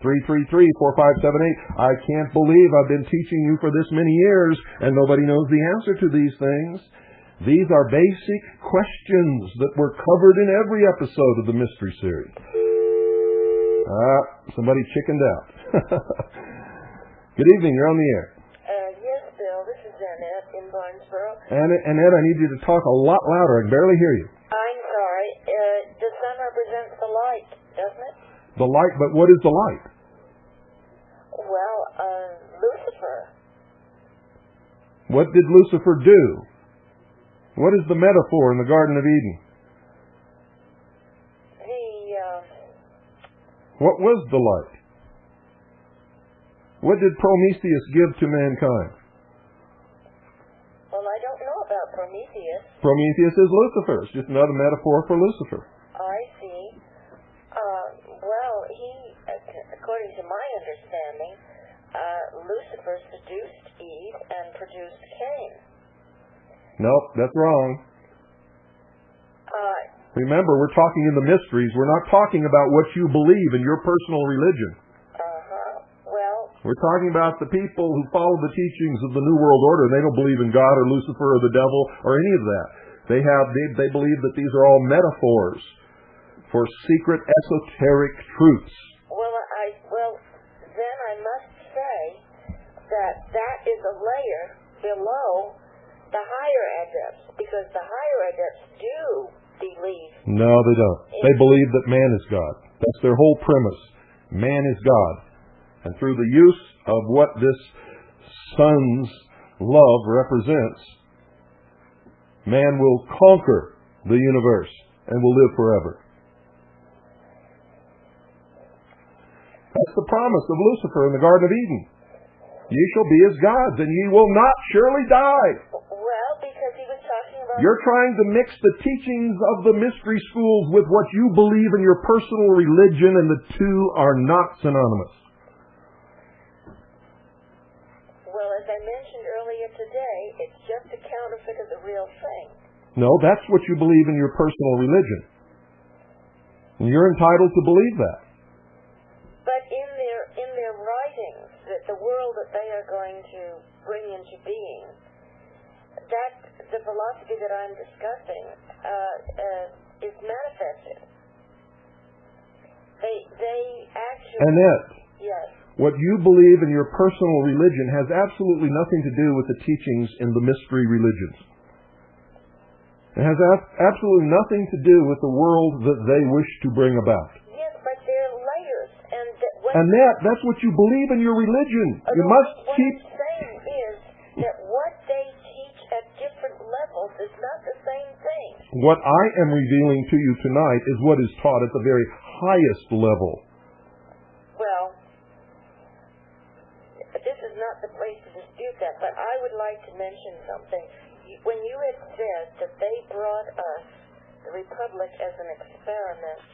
520-333-4578. I can't believe I've been teaching you for this many years and nobody knows the answer to these things. These are basic questions that were covered in every episode of the Mystery Series. Somebody chickened out. Good evening, you're on the air. Yes, Bill, this is Annette in Barnesboro. Annette, I need you to talk a lot louder. I can barely hear you. I'm sorry. The sun represents the light, doesn't it? The light, but what is the light? Well, Lucifer. What did Lucifer do? What is the metaphor in the Garden of Eden? What was the light? What did Prometheus give to mankind? Well, I don't know about Prometheus. Prometheus is Lucifer. It's just another metaphor for Lucifer. I see. Well, he, according to my understanding, Lucifer seduced Eve and produced Cain. Nope, that's wrong. Remember, we're talking in the mysteries. We're not talking about what you believe in your personal religion. Well, we're talking about the people who follow the teachings of the New World Order. They don't believe in God or Lucifer or the devil or any of that. They believe that these are all metaphors for secret esoteric truths. Well, then I must say that is a layer below the higher adepts, because the higher adepts do believe. No, they don't. They believe that man is God. That's their whole premise. Man is God. And through the use of what this sun's love represents, man will conquer the universe and will live forever. That's the promise of Lucifer in the Garden of Eden. Ye shall be as gods, and ye will not surely die. Well, because he was talking about... You're trying to mix the teachings of the mystery schools with what you believe in your personal religion, and the two are not synonymous. Well, as I mentioned earlier today, it's just a counterfeit of the real thing. No, that's what you believe in your personal religion. And you're entitled to believe that. But in their writings, that the world that they are going to bring into being, that the philosophy that I'm discussing is manifested. They actually... Annette. Yes. What you believe in your personal religion has absolutely nothing to do with the teachings in the mystery religions. It has absolutely nothing to do with the world that they wish to bring about. Yes, but they're layers. Annette, that's what you believe in your religion. You must keep... What I'm saying is that what they teach at different levels is not the same thing. What I am revealing to you tonight is what is taught at the very highest level. Well, But this is not the place to dispute that. But I would like to mention something. When you had said that they brought us the Republic as an experiment,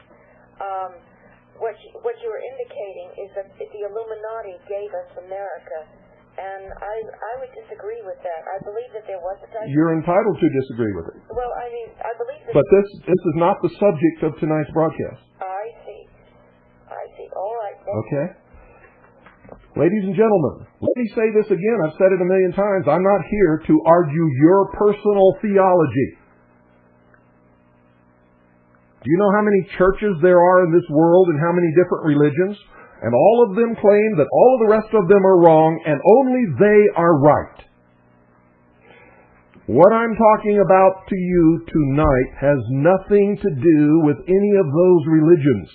what you were indicating is that the Illuminati gave us America, and I would disagree with that. I believe that there was a time. You're entitled to disagree with it. Well, I mean, I believe that. But this is not the subject of tonight's broadcast. I see. All right. Okay. Ladies and gentlemen, let me say this again. I've said it a million times. I'm not here to argue your personal theology. Do you know how many churches there are in this world and how many different religions? And all of them claim that all of the rest of them are wrong and only they are right. What I'm talking about to you tonight has nothing to do with any of those religions.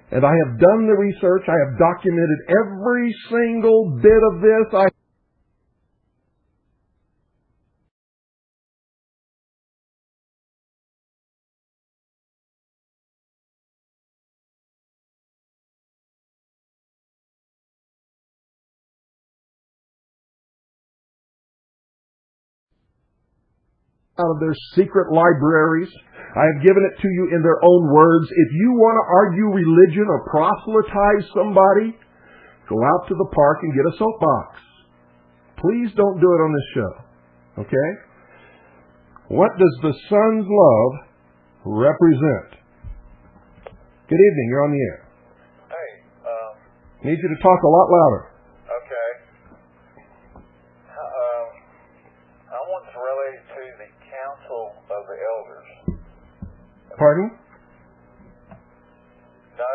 And I have done the research. I have documented every single bit of this. Out of their secret libraries. I have given it to you in their own words. If you want to argue religion or proselytize somebody, go out to the park and get a soapbox. Please don't do it on this show. Okay? What does the Son's love represent? Good evening. You're on the air. Hey, Need you to talk a lot louder. okay. I want to relate to the Council of the Elders. Pardon? No?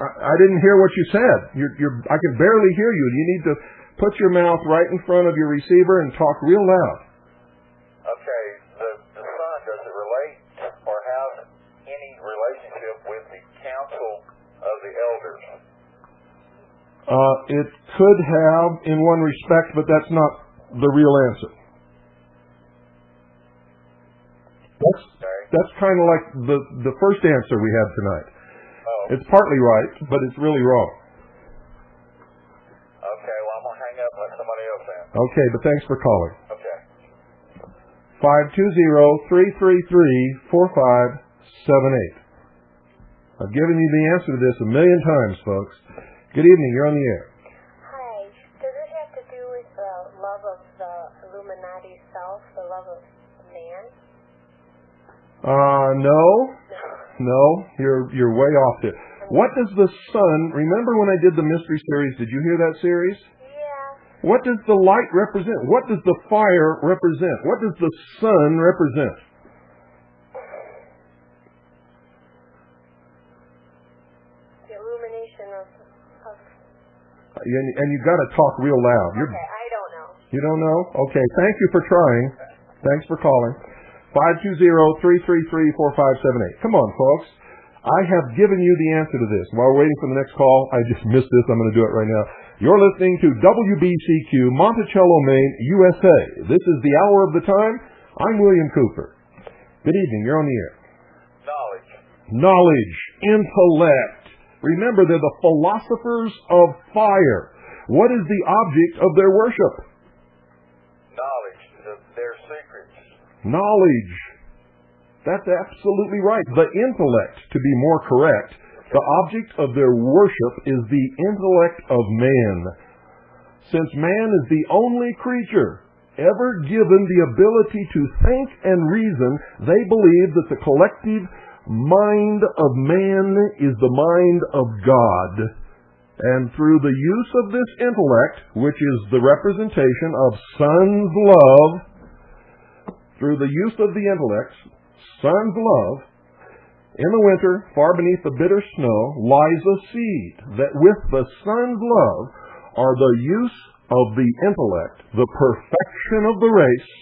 I didn't hear what you said. I can barely hear you. You need to put your mouth right in front of your receiver and talk real loud. Okay, the Son, does it relate or have any relationship with the Council of the Elders? It could have in one respect, but that's not the real answer. That's kind of like the first answer we had tonight. Oh. It's partly right, but it's really wrong. Okay, well, I'm going to hang up and let somebody else in. Okay, but thanks for calling. Okay. 520-333-4578. I've given you the answer to this a million times, folks. Good evening. You're on the air. Hi. Does it have to do with the love of the Illuminati self, the love of man? No, you're way off there. What does the sun, remember when I did the mystery series, did you hear that series? Yeah. What does the light represent? What does the fire represent? What does the sun represent? The illumination of And you've got to talk real loud. okay, I don't know. You don't know? Okay, thank you for trying. Thanks for calling. 520-333-4578. Come on, folks. I have given you the answer to this. While we're waiting for the next call, I just missed this. I'm going to do it right now. You're listening to WBCQ, Monticello, Maine, USA. This is the hour of the time. I'm William Cooper. Good evening. You're on the air. Knowledge. Intellect. Remember, they're the philosophers of fire. What is the object of their worship? Knowledge. Their secrets. Knowledge. That's absolutely right. The intellect, to be more correct. The object of their worship is the intellect of man. Since man is the only creature ever given the ability to think and reason, they believe that the collective mind of man is the mind of God. And through the use of this intellect, which is the representation of Son's love, through the use of the intellect, Son's love, in the winter, far beneath the bitter snow, lies a seed that with the Son's love are the use of the intellect, the perfection of the race.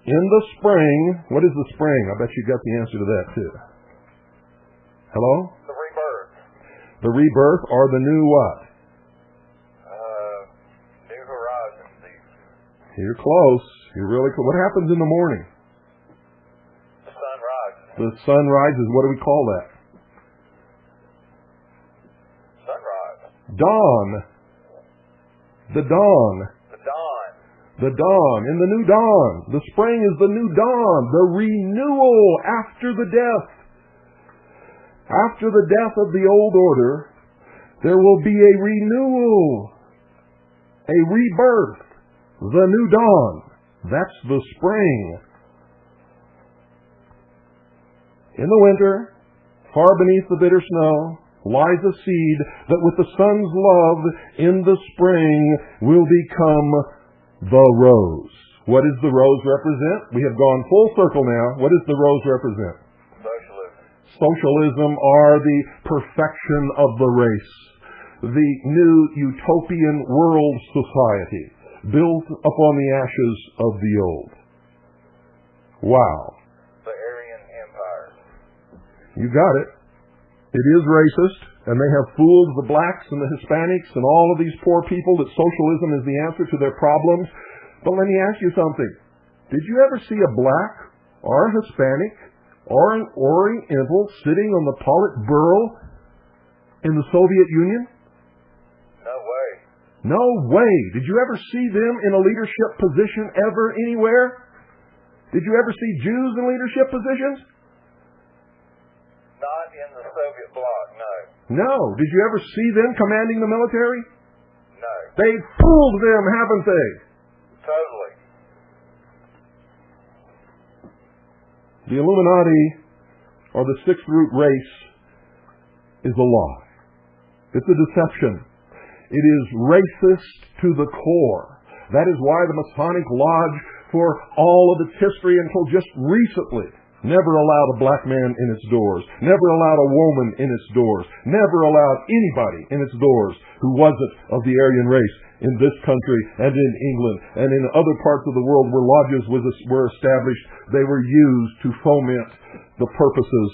In the spring, what is the spring? I bet you got the answer to that too. Hello? The rebirth. The rebirth or the new what? New horizons. You're close. You're really close. What happens in the morning? The sun rises. The sun rises. What do we call that? Sunrise. Dawn. The dawn. The dawn. The dawn. In the new dawn. The spring is the new dawn. The renewal after the death. After the death of the old order, there will be a renewal, a rebirth, the new dawn. That's the spring. In the winter, far beneath the bitter snow, lies a seed that with the sun's love in the spring will become the rose. What does the rose represent? We have gone full circle now. What does the rose represent? Socialism. Socialism are the perfection of the race. The new utopian world society built upon the ashes of the old. Wow. The Aryan Empire. You got it. It is racist, and they have fooled the blacks and the Hispanics and all of these poor people that socialism is the answer to their problems. But let me ask you something. Did you ever see a black or a Hispanic or an Oriental sitting on the Politburo in the Soviet Union? No way. No way. Did you ever see them in a leadership position ever anywhere? Did you ever see Jews in leadership positions? Not in the Soviet bloc, no. No. Did you ever see them commanding the military? No. They fooled them, haven't they? Totally. The Illuminati, or the sixth root race, is a lie. It's a deception. It is racist to the core. That is why the Masonic Lodge, for all of its history until just recently, never allowed a black man in its doors, never allowed a woman in its doors, never allowed anybody in its doors who wasn't of the Aryan race in this country and in England and in other parts of the world where lodges were established. They were used to foment the purposes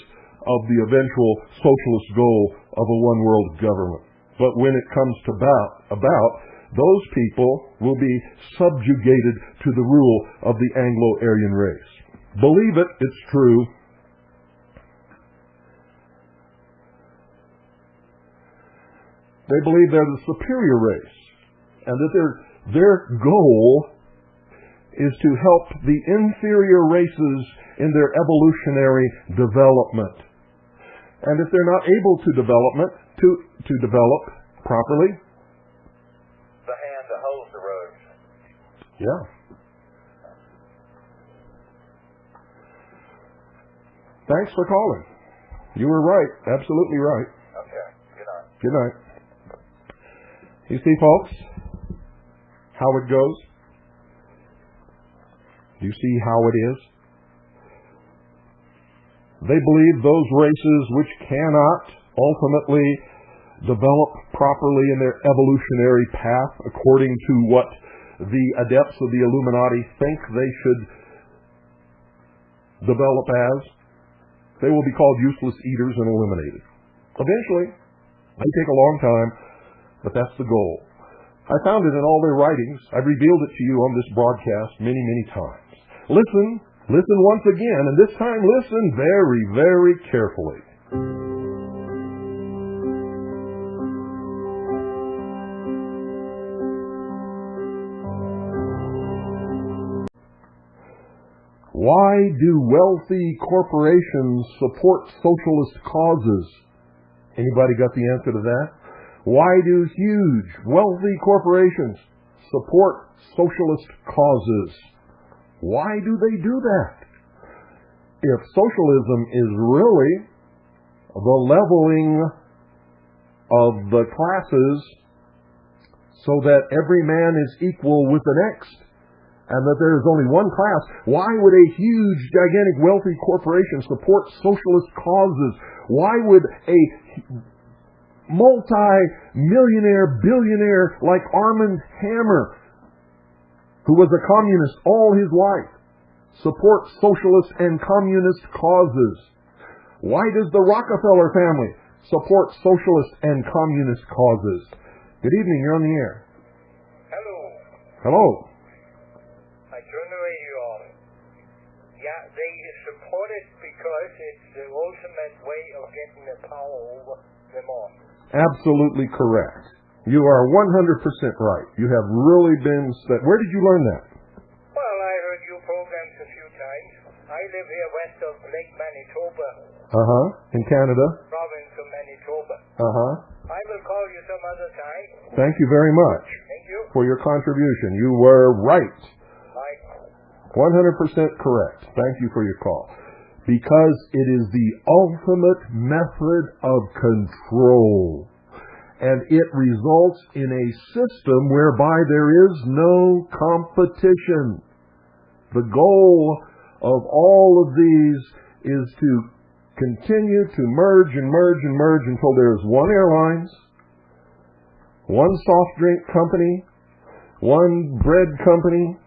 of the eventual socialist goal of a one-world government. But when it comes to about, those people will be subjugated to the rule of the Anglo-Aryan race. Believe it, it's true. They believe they're the superior race, and that their goal is to help the inferior races in their evolutionary development. And if they're not able to develop properly, The hand that holds the rose. yeah. Thanks for calling. You were right. Absolutely right. Okay. Good night. Good night. You see, folks, how it goes? Do you see how it is? They believe those races which cannot ultimately develop properly in their evolutionary path according to what the adepts of the Illuminati think they should develop as, they will be called useless eaters and eliminated. Eventually. It may take a long time, but that's the goal. I found it in all their writings. I've revealed it to you on this broadcast many, many times. Listen once again, and this time listen very, very carefully. Why do wealthy corporations support socialist causes? Anybody got the answer to that? Why do huge, wealthy corporations support socialist causes? Why do they do that? If socialism is really the leveling of the classes so that every man is equal with the next, and that there is only one class, why would a huge, gigantic, wealthy corporation support socialist causes? Why would a multi-millionaire, billionaire like Armand Hammer, who was a communist all his life, support socialist and communist causes? Why does the Rockefeller family support socialist and communist causes? Good evening, you're on the air. Hello. Hello. I turn the radio on. Yeah, they support it because it's the ultimate way of getting the power over them all. Absolutely correct. You are 100% right. You have really been... Where did you learn that? Well, I heard your programs a few times. I live here west of Lake Manitoba. In Canada. Province of Manitoba. I will call you some other time. Thank you very much. Thank you. For your contribution. You were right. 100% correct. Thank you for your call. Because it is the ultimate method of control. And it results in a system whereby there is no competition. The goal of all of these is to continue to merge and merge and merge until there is one airlines, one soft drink company, one bread company,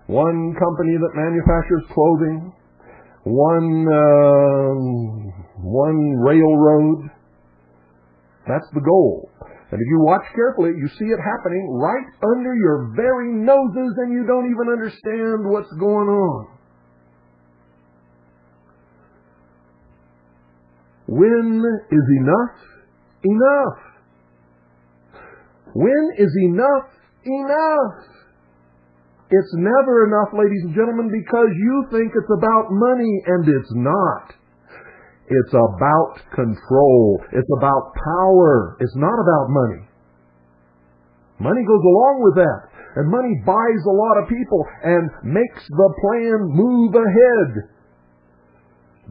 one company that manufactures clothing, one railroad. That's the goal. And if you watch carefully, you see it happening right under your very noses and you don't even understand what's going on. When is enough? Enough. When is enough? Enough. It's never enough, ladies and gentlemen, because you think it's about money, and it's not. It's about control. It's about power. It's not about money. Money goes along with that. And money buys a lot of people and makes the plan move ahead.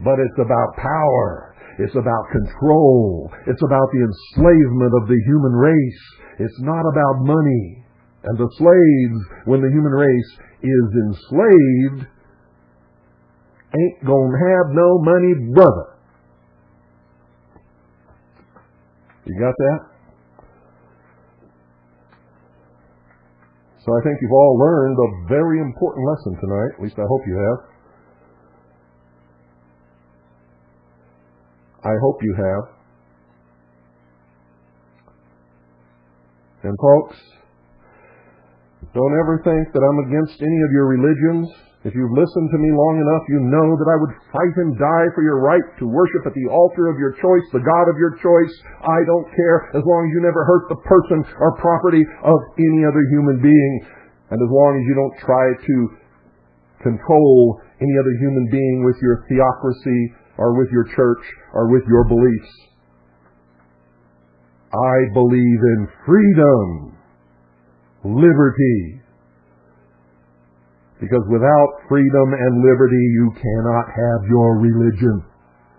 But it's about power. It's about control. It's about the enslavement of the human race. It's not about money. And the slaves, when the human race is enslaved, ain't gonna have no money, brother. You got that? So I think you've all learned a very important lesson tonight. At least I hope you have. I hope you have. And folks, don't ever think that I'm against any of your religions. If you've listened to me long enough, you know that I would fight and die for your right to worship at the altar of your choice, the God of your choice. I don't care as long as you never hurt the person or property of any other human being, and as long as you don't try to control any other human being with your theocracy or with your church or with your beliefs. I believe in freedom, liberty. Because without freedom and liberty, you cannot have your religion.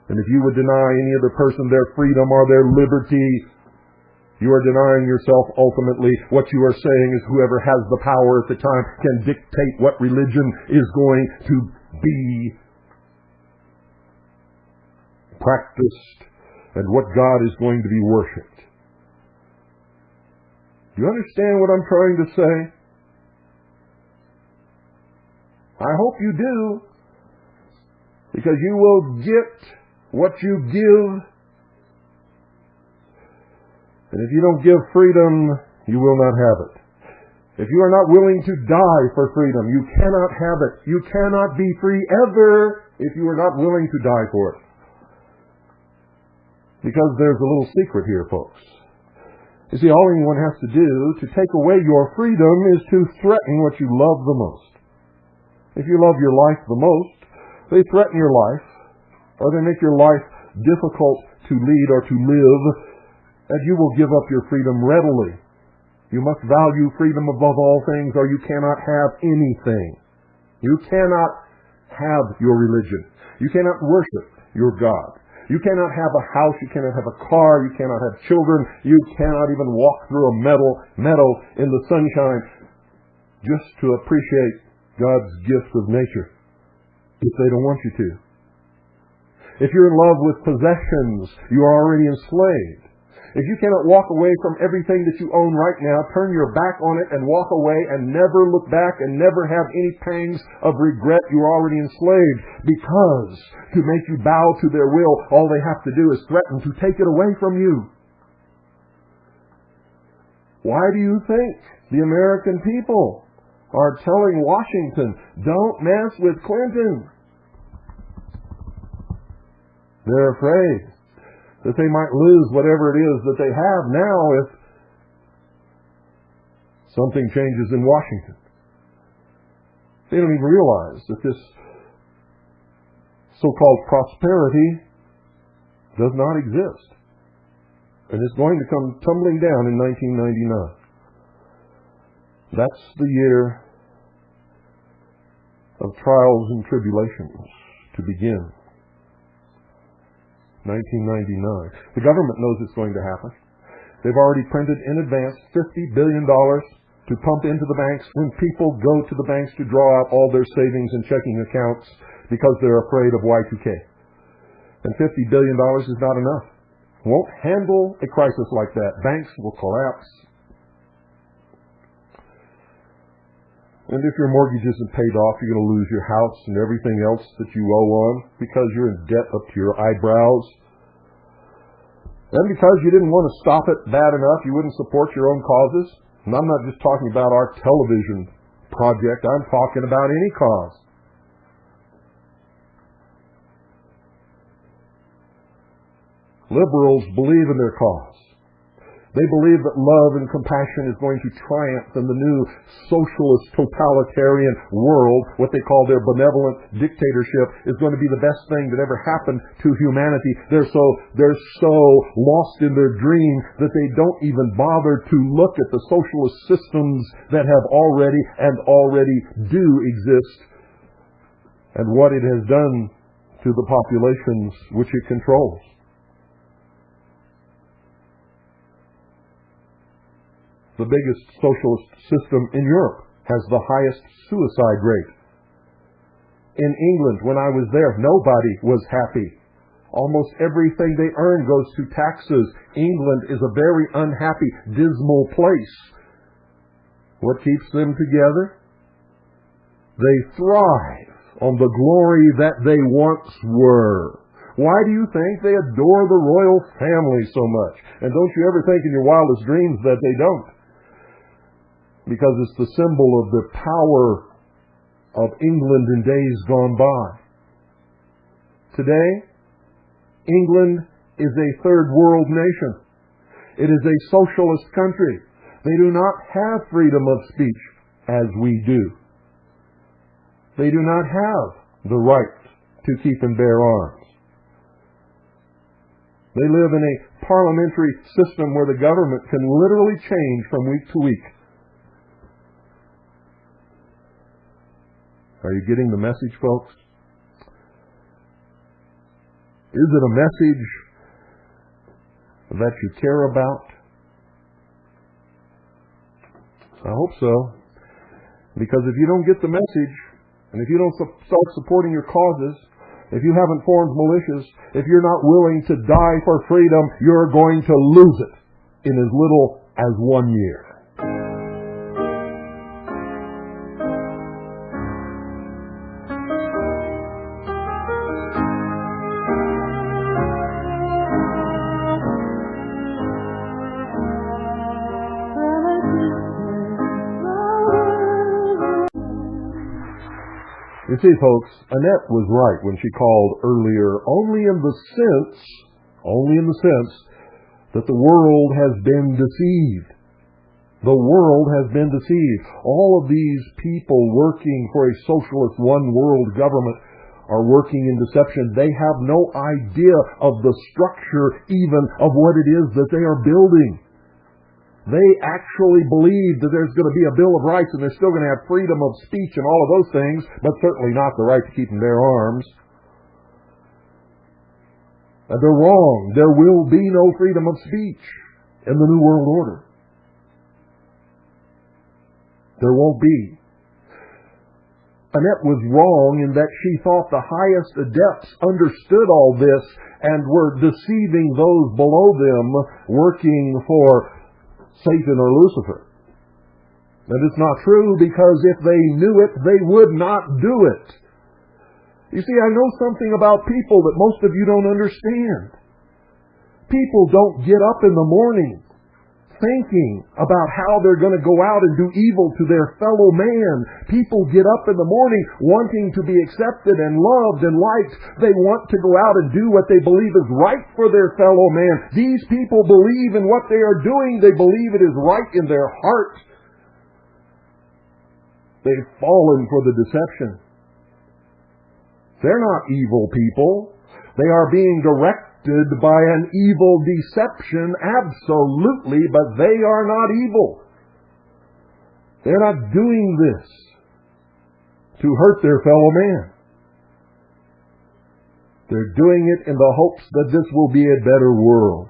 And if you would deny any other person their freedom or their liberty, you are denying yourself ultimately. What you are saying is whoever has the power at the time can dictate what religion is going to be practiced and what God is going to be worshipped. Do you understand what I'm trying to say? I hope you do, because you will get what you give. And if you don't give freedom, you will not have it. If you are not willing to die for freedom, you cannot have it. You cannot be free ever if you are not willing to die for it. Because there's a little secret here, folks. You see, all anyone has to do to take away your freedom is to threaten what you love the most. If you love your life the most, they threaten your life, or they make your life difficult to lead or to live, and you will give up your freedom readily. You must value freedom above all things, or you cannot have anything. You cannot have your religion. You cannot worship your God. You cannot have a house. You cannot have a car. You cannot have children. You cannot even walk through a meadow in the sunshine just to appreciate God's gift of nature, if they don't want you to. If you're in love with possessions, you are already enslaved. If you cannot walk away from everything that you own right now, turn your back on it and walk away and never look back and never have any pangs of regret, you are already enslaved. Because to make you bow to their will, all they have to do is threaten to take it away from you. Why do you think the American people are telling Washington, don't mess with Clinton? They're afraid that they might lose whatever it is that they have now if something changes in Washington. They don't even realize that this so-called prosperity does not exist. And it's going to come tumbling down in 1999. That's the year of trials and tribulations to begin. 1999. The government knows it's going to happen. They've already printed in advance $50 billion to pump into the banks when people go to the banks to draw out all their savings and checking accounts because they're afraid of Y2K. And $50 billion is not enough. Won't handle a crisis like that. Banks will collapse. And if your mortgage isn't paid off, you're going to lose your house and everything else that you owe on because you're in debt up to your eyebrows. And because you didn't want to stop it bad enough, you wouldn't support your own causes. And I'm not just talking about our television project. I'm talking about any cause. Liberals believe in their cause. They believe that love and compassion is going to triumph in the new socialist totalitarian world. What they call their benevolent dictatorship is going to be the best thing that ever happened to humanity. They're so lost in their dream that they don't even bother to look at the socialist systems that have already do exist and what it has done to the populations which it controls. The biggest socialist system in Europe has the highest suicide rate. In England, when I was there, nobody was happy. Almost everything they earn goes to taxes. England is a very unhappy, dismal place. What keeps them together? They thrive on the glory that they once were. Why do you think they adore the royal family so much? And don't you ever think in your wildest dreams that they don't? Because it's the symbol of the power of England in days gone by. Today, England is a third world nation. It is a socialist country. They do not have freedom of speech as we do. They do not have the right to keep and bear arms. They live in a parliamentary system where the government can literally change from week to week. Are you getting the message, folks? Is it a message that you care about? I hope so. Because if you don't get the message, and if you don't start supporting your causes, if you haven't formed militias, if you're not willing to die for freedom, you're going to lose it in as little as 1 year. You see, folks, Annette was right when she called earlier only in the sense that the world has been deceived. The world has been deceived. All of these people working for a socialist one-world government are working in deception. They have no idea of the structure even of what it is that they are building. They actually believe that there's going to be a Bill of Rights and they're still going to have freedom of speech and all of those things, but certainly not the right to keep and bear arms. And they're wrong. There will be no freedom of speech in the New World Order. There won't be. Annette was wrong in that she thought the highest adepts understood all this and were deceiving those below them working for Satan or Lucifer. And it's not true, because if they knew it, they would not do it. You see, I know something about people that most of you don't understand. People don't get up in the morning thinking about how they're going to go out and do evil to their fellow man. People get up in the morning wanting to be accepted and loved and liked. They want to go out and do what they believe is right for their fellow man. These people believe in what they are doing. They believe it is right in their heart. They've fallen for the deception. They're not evil people. They are being directed by an evil deception, absolutely, but they are not evil. They're not doing this to hurt their fellow man. They're doing it in the hopes that this will be a better world.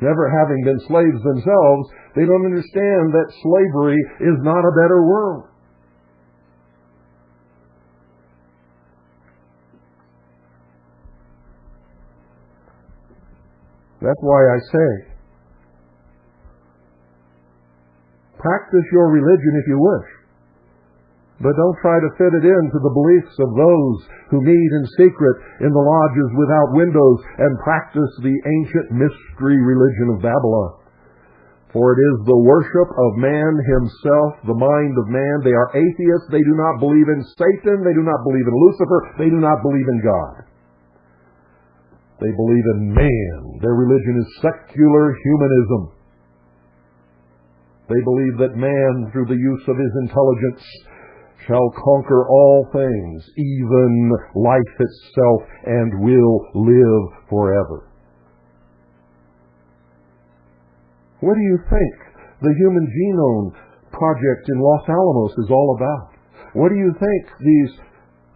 Never having been slaves themselves, they don't understand that slavery is not a better world. That's why I say, practice your religion if you wish, but don't try to fit it into the beliefs of those who meet in secret in the lodges without windows and practice the ancient mystery religion of Babylon. For it is the worship of man himself, the mind of man. They are atheists. They do not believe in Satan. They do not believe in Lucifer. They do not believe in God. They believe in man. Their religion is secular humanism. They believe that man, through the use of his intelligence, shall conquer all things, even life itself, and will live forever. What do you think the Human Genome Project in Los Alamos is all about? What do you think these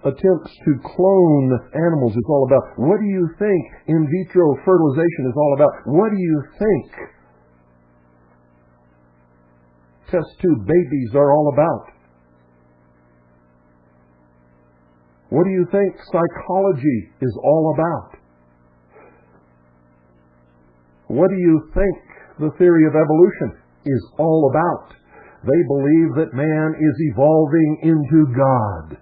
attempts to clone animals is all about? What do you think in vitro fertilization is all about? What do you think test tube babies are all about? What do you think psychology is all about? What do you think the theory of evolution is all about? They believe that man is evolving into God.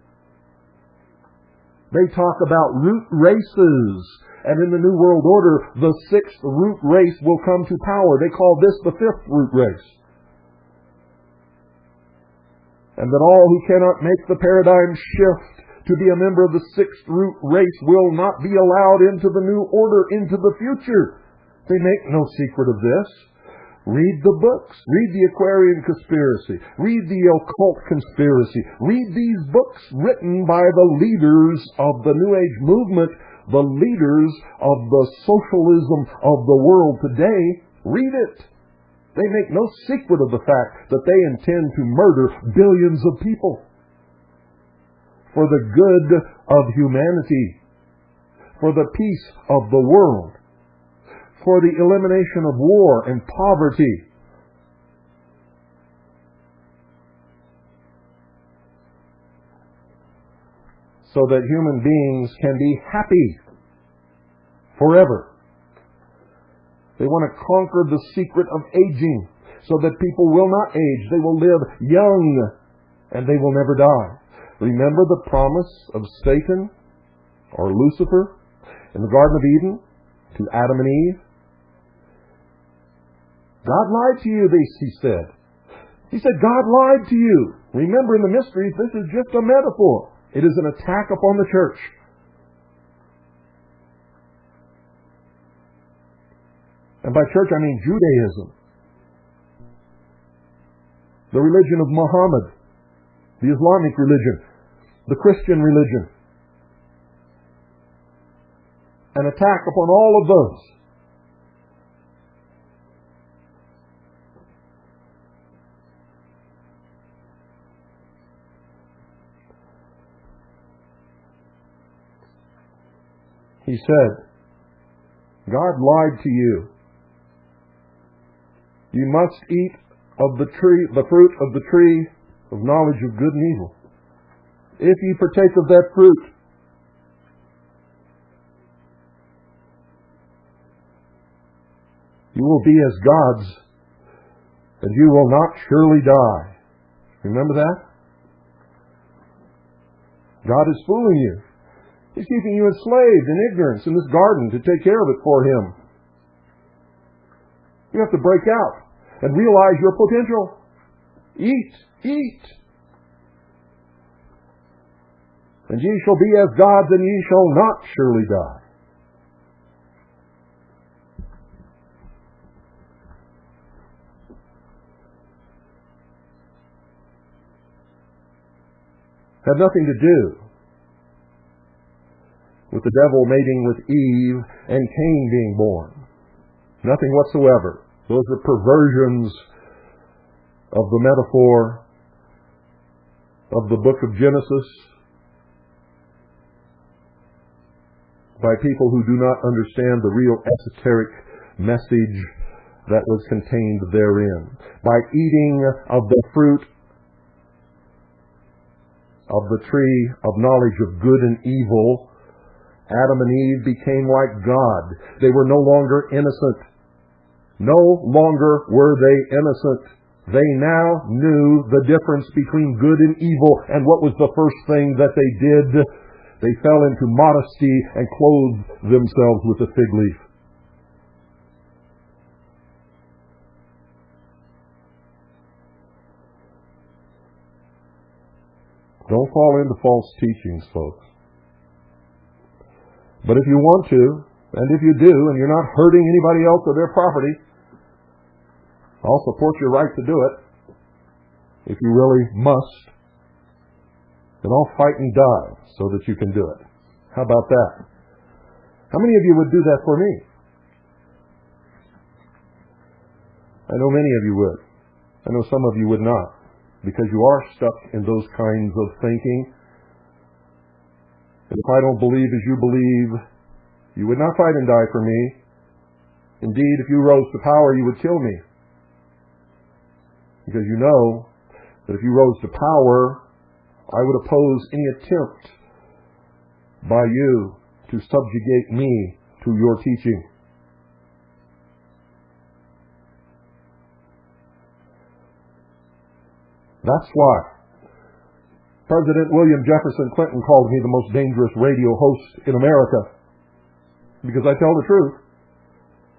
They talk about root races, and in the New World Order, the 6th root race will come to power. They call this the 5th root race. And that all who cannot make the paradigm shift to be a member of the 6th root race will not be allowed into the New Order, into the future. They make no secret of this. Read the books. Read the Aquarian Conspiracy. Read the Occult Conspiracy. Read these books written by the leaders of the New Age movement, the leaders of the socialism of the world today. Read it. They make no secret of the fact that they intend to murder billions of people for the good of humanity, for the peace of the world, for the elimination of war and poverty. So that human beings can be happy forever. They want to conquer the secret of aging so that people will not age. They will live young and they will never die. Remember the promise of Satan or Lucifer in the Garden of Eden to Adam and Eve? God lied to you, he said. He said, God lied to you. Remember, in the mysteries, this is just a metaphor. It is an attack upon the church. And by church, I mean Judaism. The religion of Muhammad. The Islamic religion. The Christian religion. An attack upon all of those. He said, God lied to you. You must eat of the fruit of the tree of knowledge of good and evil. If ye partake of that fruit, you will be as gods, and you will not surely die. Remember that? God is fooling you. He's keeping you enslaved in ignorance in this garden to take care of it for Him. You have to break out and realize your potential. Eat, eat. And ye shall be as gods, and ye shall not surely die. Had nothing to do with the devil mating with Eve and Cain being born. Nothing whatsoever. Those are perversions of the metaphor of the book of Genesis by people who do not understand the real esoteric message that was contained therein. By eating of the fruit of the tree of knowledge of good and evil, Adam and Eve became like God. They were no longer innocent. No longer were they innocent. They now knew the difference between good and evil. And what was the first thing that they did? They fell into modesty and clothed themselves with a fig leaf. Don't fall into false teachings, folks. But if you want to, and if you do, and you're not hurting anybody else or their property, I'll support your right to do it. If you really must, then I'll fight and die so that you can do it. How about that? How many of you would do that for me? I know many of you would. I know some of you would not, because you are stuck in those kinds of thinking. And if I don't believe as you believe, you would not fight and die for me. Indeed, if you rose to power, you would kill me. Because you know that if you rose to power, I would oppose any attempt by you to subjugate me to your teaching. That's why President William Jefferson Clinton called me the most dangerous radio host in America. Because I tell the truth,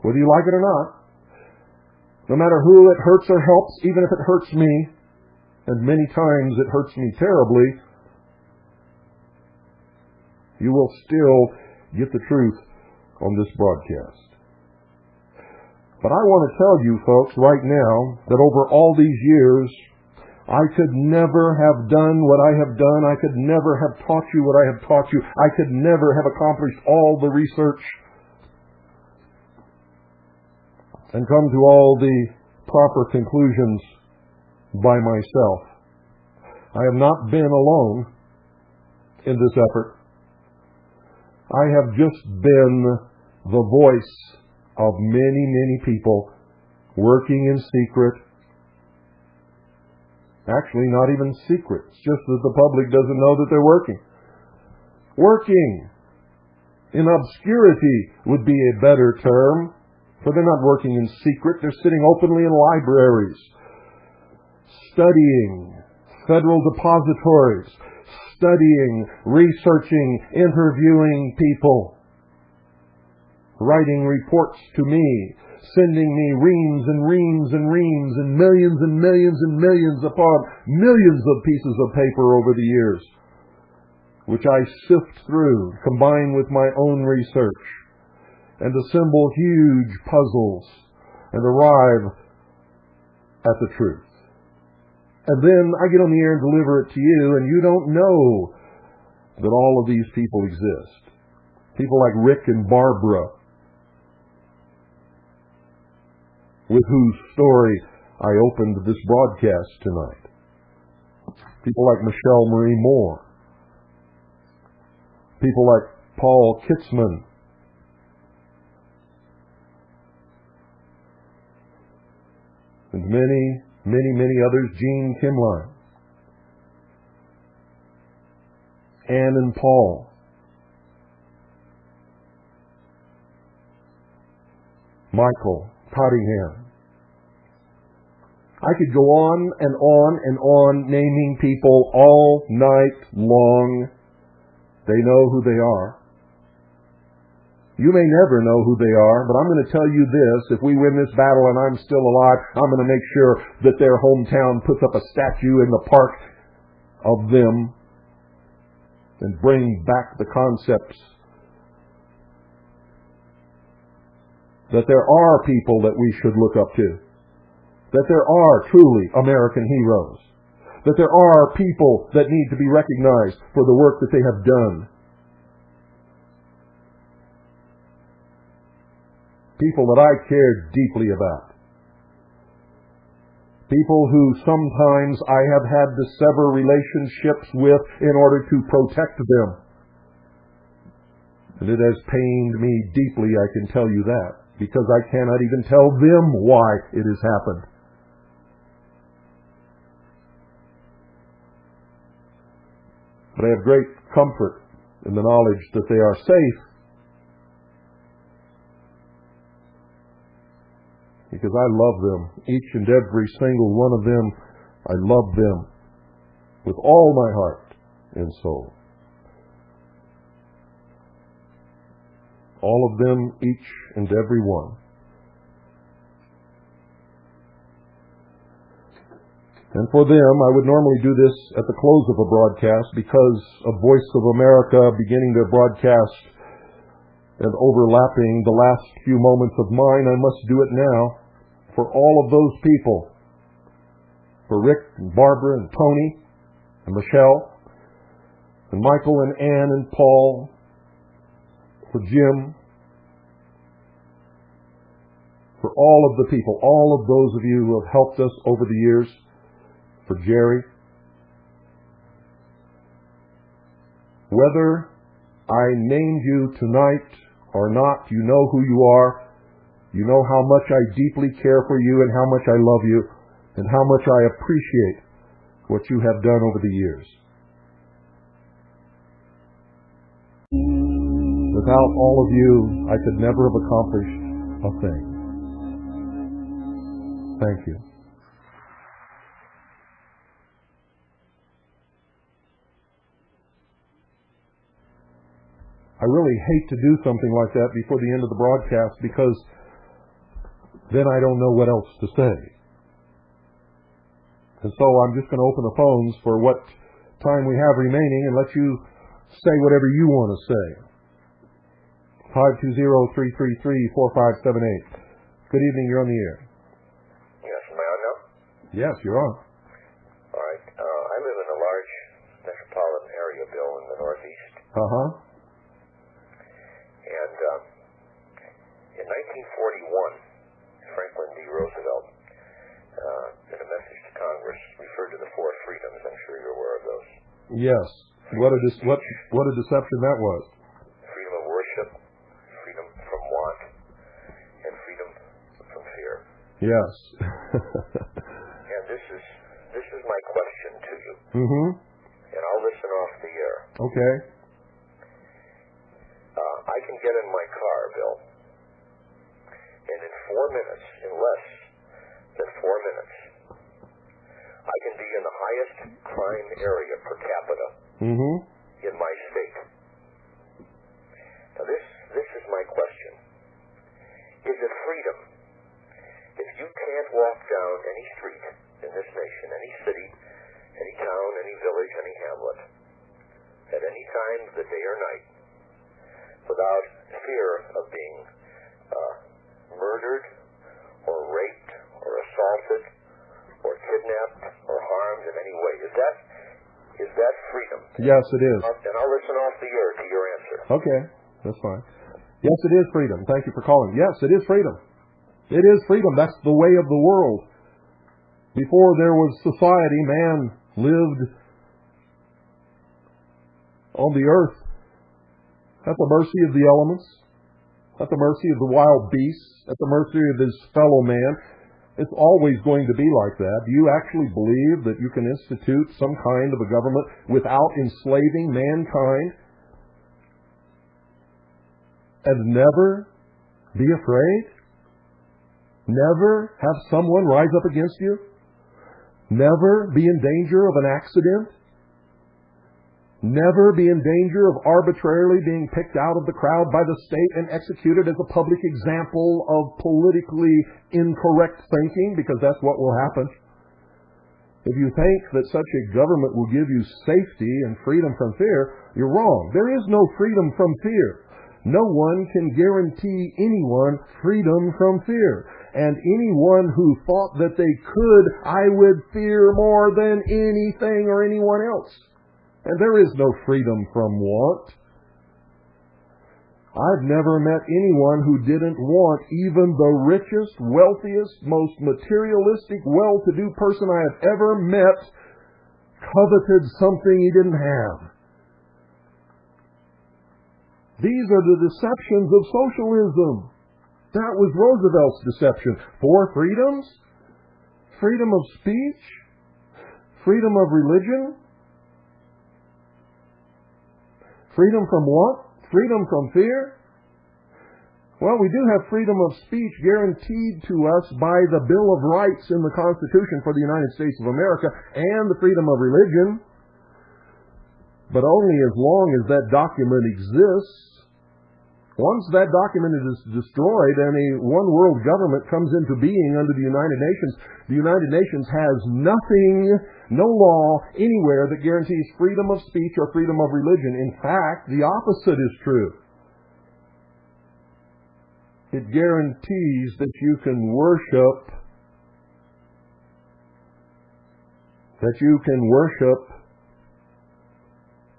whether you like it or not. No matter who it hurts or helps, even if it hurts me, and many times it hurts me terribly, you will still get the truth on this broadcast. But I want to tell you folks right now that over all these years, I could never have done what I have done. I could never have taught you what I have taught you. I could never have accomplished all the research and come to all the proper conclusions by myself. I have not been alone in this effort. I have just been the voice of many, many people working in secret. Actually, not even secret. It's just that the public doesn't know that they're working. Working in obscurity would be a better term, for they're not working in secret. They're sitting openly in libraries, studying federal depositories, studying, researching, interviewing people, writing reports to me, sending me reams and reams and reams and millions and millions and millions upon millions of pieces of paper over the years, which I sift through, combine with my own research, and assemble huge puzzles and arrive at the truth. And then I get on the air and deliver it to you, and you don't know that all of these people exist. People like Rick and Barbara, with whose story I opened this broadcast tonight. People like Michelle Marie Moore. People like Paul Kitzman. And many, many, many others. Gene Kimline. Ann and Paul. Michael Tottingham. I could go on and on and on naming people all night long. They know who they are. You may never know who they are, but I'm going to tell you this. If we win this battle and I'm still alive, I'm going to make sure that their hometown puts up a statue in the park of them and bring back the concepts that there are people that we should look up to. That there are truly American heroes. that there are people that need to be recognized for the work that they have done. People that I care deeply about. People who sometimes I have had to sever relationships with in order to protect them. And it has pained me deeply, I can tell you that, because I cannot even tell them why it has happened. But I have great comfort in the knowledge that they are safe, because I love them. Each and every single one of them, I love them with all my heart and soul. All of them, each and every one. And for them, I would normally do this at the close of a broadcast, because of Voice of America beginning their broadcast and overlapping the last few moments of mine, I must do it now for all of those people. For Rick and Barbara and Tony and Michelle and Michael and Ann and Paul. For Jim. For all of the people, all of those of you who have helped us over the years. For Jerry. Whether I named you tonight or not, you know who you are. You know how much I deeply care for you and how much I love you and how much I appreciate what you have done over the years. Without all of you, I could never have accomplished a thing. Thank you. I really hate to do something like that before the end of the broadcast, because then I don't know what else to say. And so I'm just going to open the phones for what time we have remaining and let you say whatever you want to say. 520-333-4578. Good evening, you're on the air. Yes, am I on now? Yes, you're on. All right. I live in a large metropolitan area, Bill, in the Northeast. Uh-huh. And in 1941, Franklin D. Roosevelt, in a message to Congress, referred to the four freedoms. I'm sure you're aware of those. Yes. What a deception that was. Freedom of worship, freedom from want, and freedom from fear. Yes. And this is my question to you. Mm-hmm. And I'll listen off the air. Okay. I can get in my car, Bill, and in 4 minutes, in less than 4 minutes, I can be in the highest crime area per capita in my state. Now this is my question. Is it freedom if you can't walk down any street in this nation, any city, any town, any village, any hamlet, at any time of the day or night, without fear of being murdered or raped or assaulted or kidnapped or harmed in any way? Is that freedom? Yes, it is. And I'll listen off the air to your answer. Okay, that's fine. Yes, it is freedom. Thank you for calling. Yes, it is freedom. It is freedom. That's the way of the world. Before there was society, man lived on the earth at the mercy of the elements, at the mercy of the wild beasts, at the mercy of his fellow man. It's always going to be like that. Do you actually believe that you can institute some kind of a government without enslaving mankind and never be afraid? Never have someone rise up against you? Never be in danger of an accident? Never be in danger of arbitrarily being picked out of the crowd by the state and executed as a public example of politically incorrect thinking, because that's what will happen. If you think that such a government will give you safety and freedom from fear, you're wrong. There is no freedom from fear. No one can guarantee anyone freedom from fear. and anyone who thought that they could, I would fear more than anything or anyone else. And there is no freedom from want. I've never met anyone who didn't want. Even the richest, wealthiest, most materialistic, well-to-do person I have ever met coveted something he didn't have. These are the deceptions of socialism. That was Roosevelt's deception. 4 freedoms? Freedom of speech? Freedom of religion? Freedom from what? Freedom from fear? Well, we do have freedom of speech guaranteed to us by the Bill of Rights in the Constitution for the United States of America and the freedom of religion, but only as long as that document exists. Once that document is destroyed and a one-world government comes into being under the United Nations has nothing, no law anywhere that guarantees freedom of speech or freedom of religion. In fact, the opposite is true. It guarantees that you can worship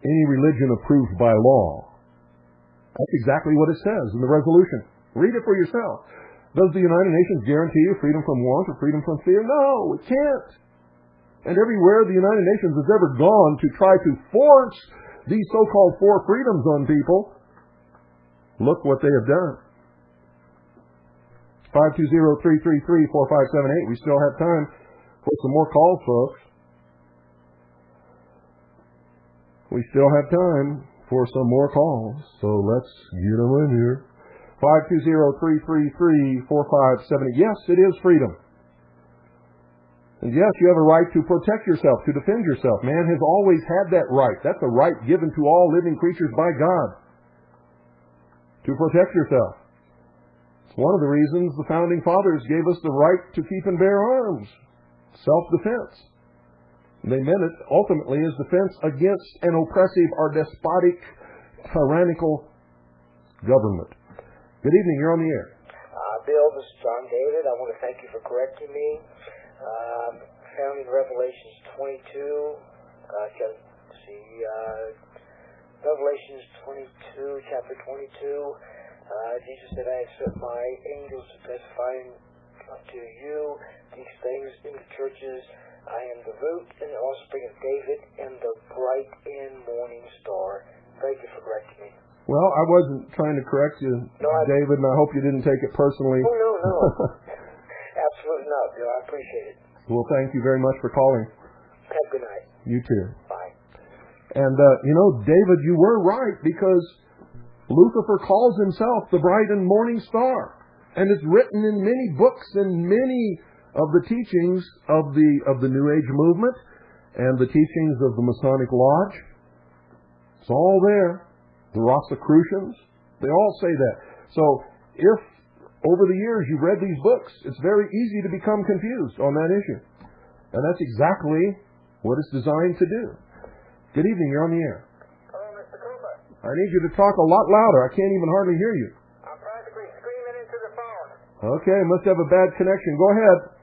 any religion approved by law. That's exactly what it says in the resolution. Read it for yourself. Does the United Nations guarantee you freedom from want or freedom from fear? No, it can't. And everywhere the United Nations has ever gone to try to force these so-called 4 freedoms on people, look what they have done. 520-333-4578. We still have time for some more calls, folks. We still have time for some more calls, so let's get them in here. 520-333-4578. Yes, it is freedom. And yes, you have a right to protect yourself, to defend yourself. Man has always had that right. That's a right given to all living creatures by God. To protect yourself. It's one of the reasons the Founding Fathers gave us the right to keep and bear arms. Self-defense. They meant it ultimately as defense against an oppressive or despotic, tyrannical government. Good evening. You're on the air. Bill, this is John David. I want to thank you for correcting me. Found in Revelations 22. Revelations 22, chapter 22. Jesus said, I have sent my angels to testify unto you these things in the churches. I am the root and the offspring of David and the bright and morning star. Thank you for correcting me. Well, I wasn't trying to correct you, David, and I hope you didn't take it personally. Oh, no. Absolutely not, Bill. I appreciate it. Well, thank you very much for calling. Have a good night. You too. Bye. And, David, you were right, because Lucifer calls himself the bright and morning star. And it's written in many books and many of the teachings of the New Age movement and the teachings of the Masonic Lodge. It's all there. The Rosicrucians, they all say that. So if over the years you've read these books, it's very easy to become confused on that issue. And that's exactly what it's designed to do. Good evening, you're on the air. Hello, Mr. Cooper. I need you to talk a lot louder. I can't even hardly hear you. I'm practically screaming into the phone. Okay, must have a bad connection. Go ahead.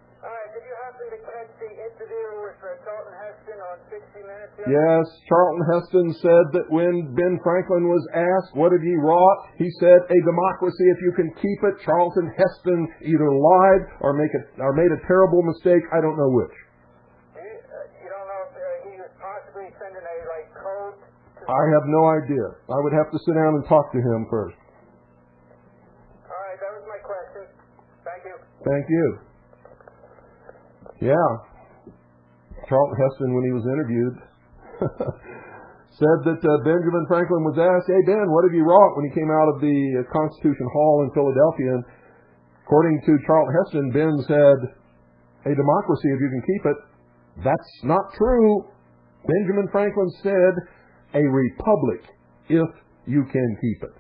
Yes, Charlton Heston said that when Ben Franklin was asked, what have ye wrought? He said, a democracy if you can keep it. Charlton Heston either lied or made a terrible mistake. I don't know which. You don't know if he was possibly sending a code? I have no idea. I would have to sit down and talk to him first. All right, that was my question. Thank you. Thank you. Yeah. Charlton Heston, when he was interviewed, said that Benjamin Franklin was asked, hey, Ben, what have you wrought, when he came out of the Constitution Hall in Philadelphia? And according to Charlton Heston, Ben said, a democracy if you can keep it. That's not true. Benjamin Franklin said, a republic if you can keep it.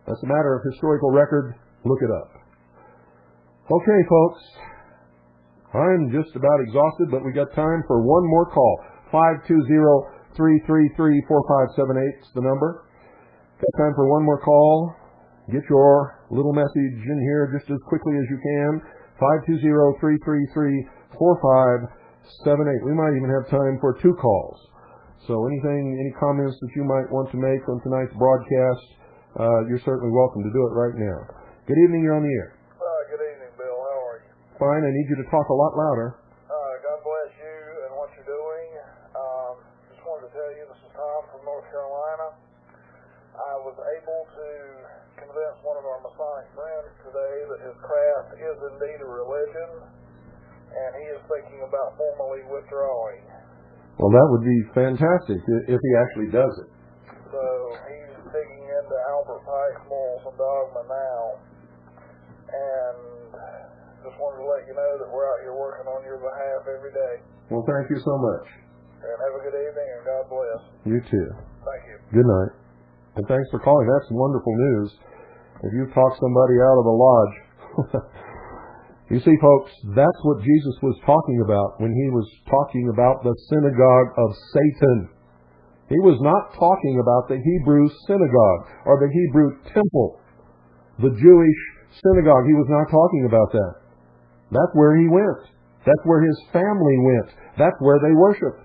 That's a matter of historical record. Look it up. Okay, folks. I'm just about exhausted, but we got time for one more call. 520-333-4578 is the number. Got time for one more call. Get your little message in here just as quickly as you can. 520-333-4578. We might even have time for 2 calls. So any comments that you might want to make on tonight's broadcast, you're certainly welcome to do it right now. Good evening, you're on the air. Good evening, Bill. How are you? Fine, I need you to talk a lot louder. God bless you and what you're doing. Just wanted to tell you, this is Tom from North Carolina. I was able to convince one of our Masonic friends today that his craft is indeed a religion, and he is thinking about formally withdrawing. Well, that would be fantastic if he actually does it. So he's digging into Albert Pike's Morals and Dogma now, and just wanted to let you know that we're out here working on your behalf every day. Well, thank you so much. And have a good evening, and God bless. You too. Thank you. Good night. And thanks for calling. That's wonderful news. If you've talked somebody out of the lodge. You see, folks, that's what Jesus was talking about when he was talking about the synagogue of Satan. He was not talking about the Hebrew synagogue or the Hebrew temple, the Jewish synagogue. He was not talking about that. That's where he went. That's where his family went. That's where they worshiped.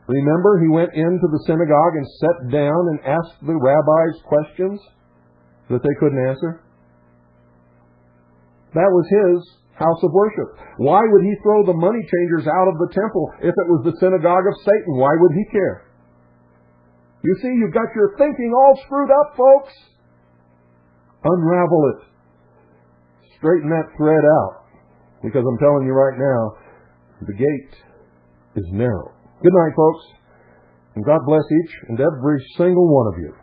Remember, he went into the synagogue and sat down and asked the rabbis questions that they couldn't answer. That was his house of worship. Why would he throw the money changers out of the temple if it was the synagogue of Satan? Why would he care? You see, you've got your thinking all screwed up, folks. Unravel it. Straighten that thread out. Because I'm telling you right now, the gate is narrow. Good night, folks. And God bless each and every single one of you.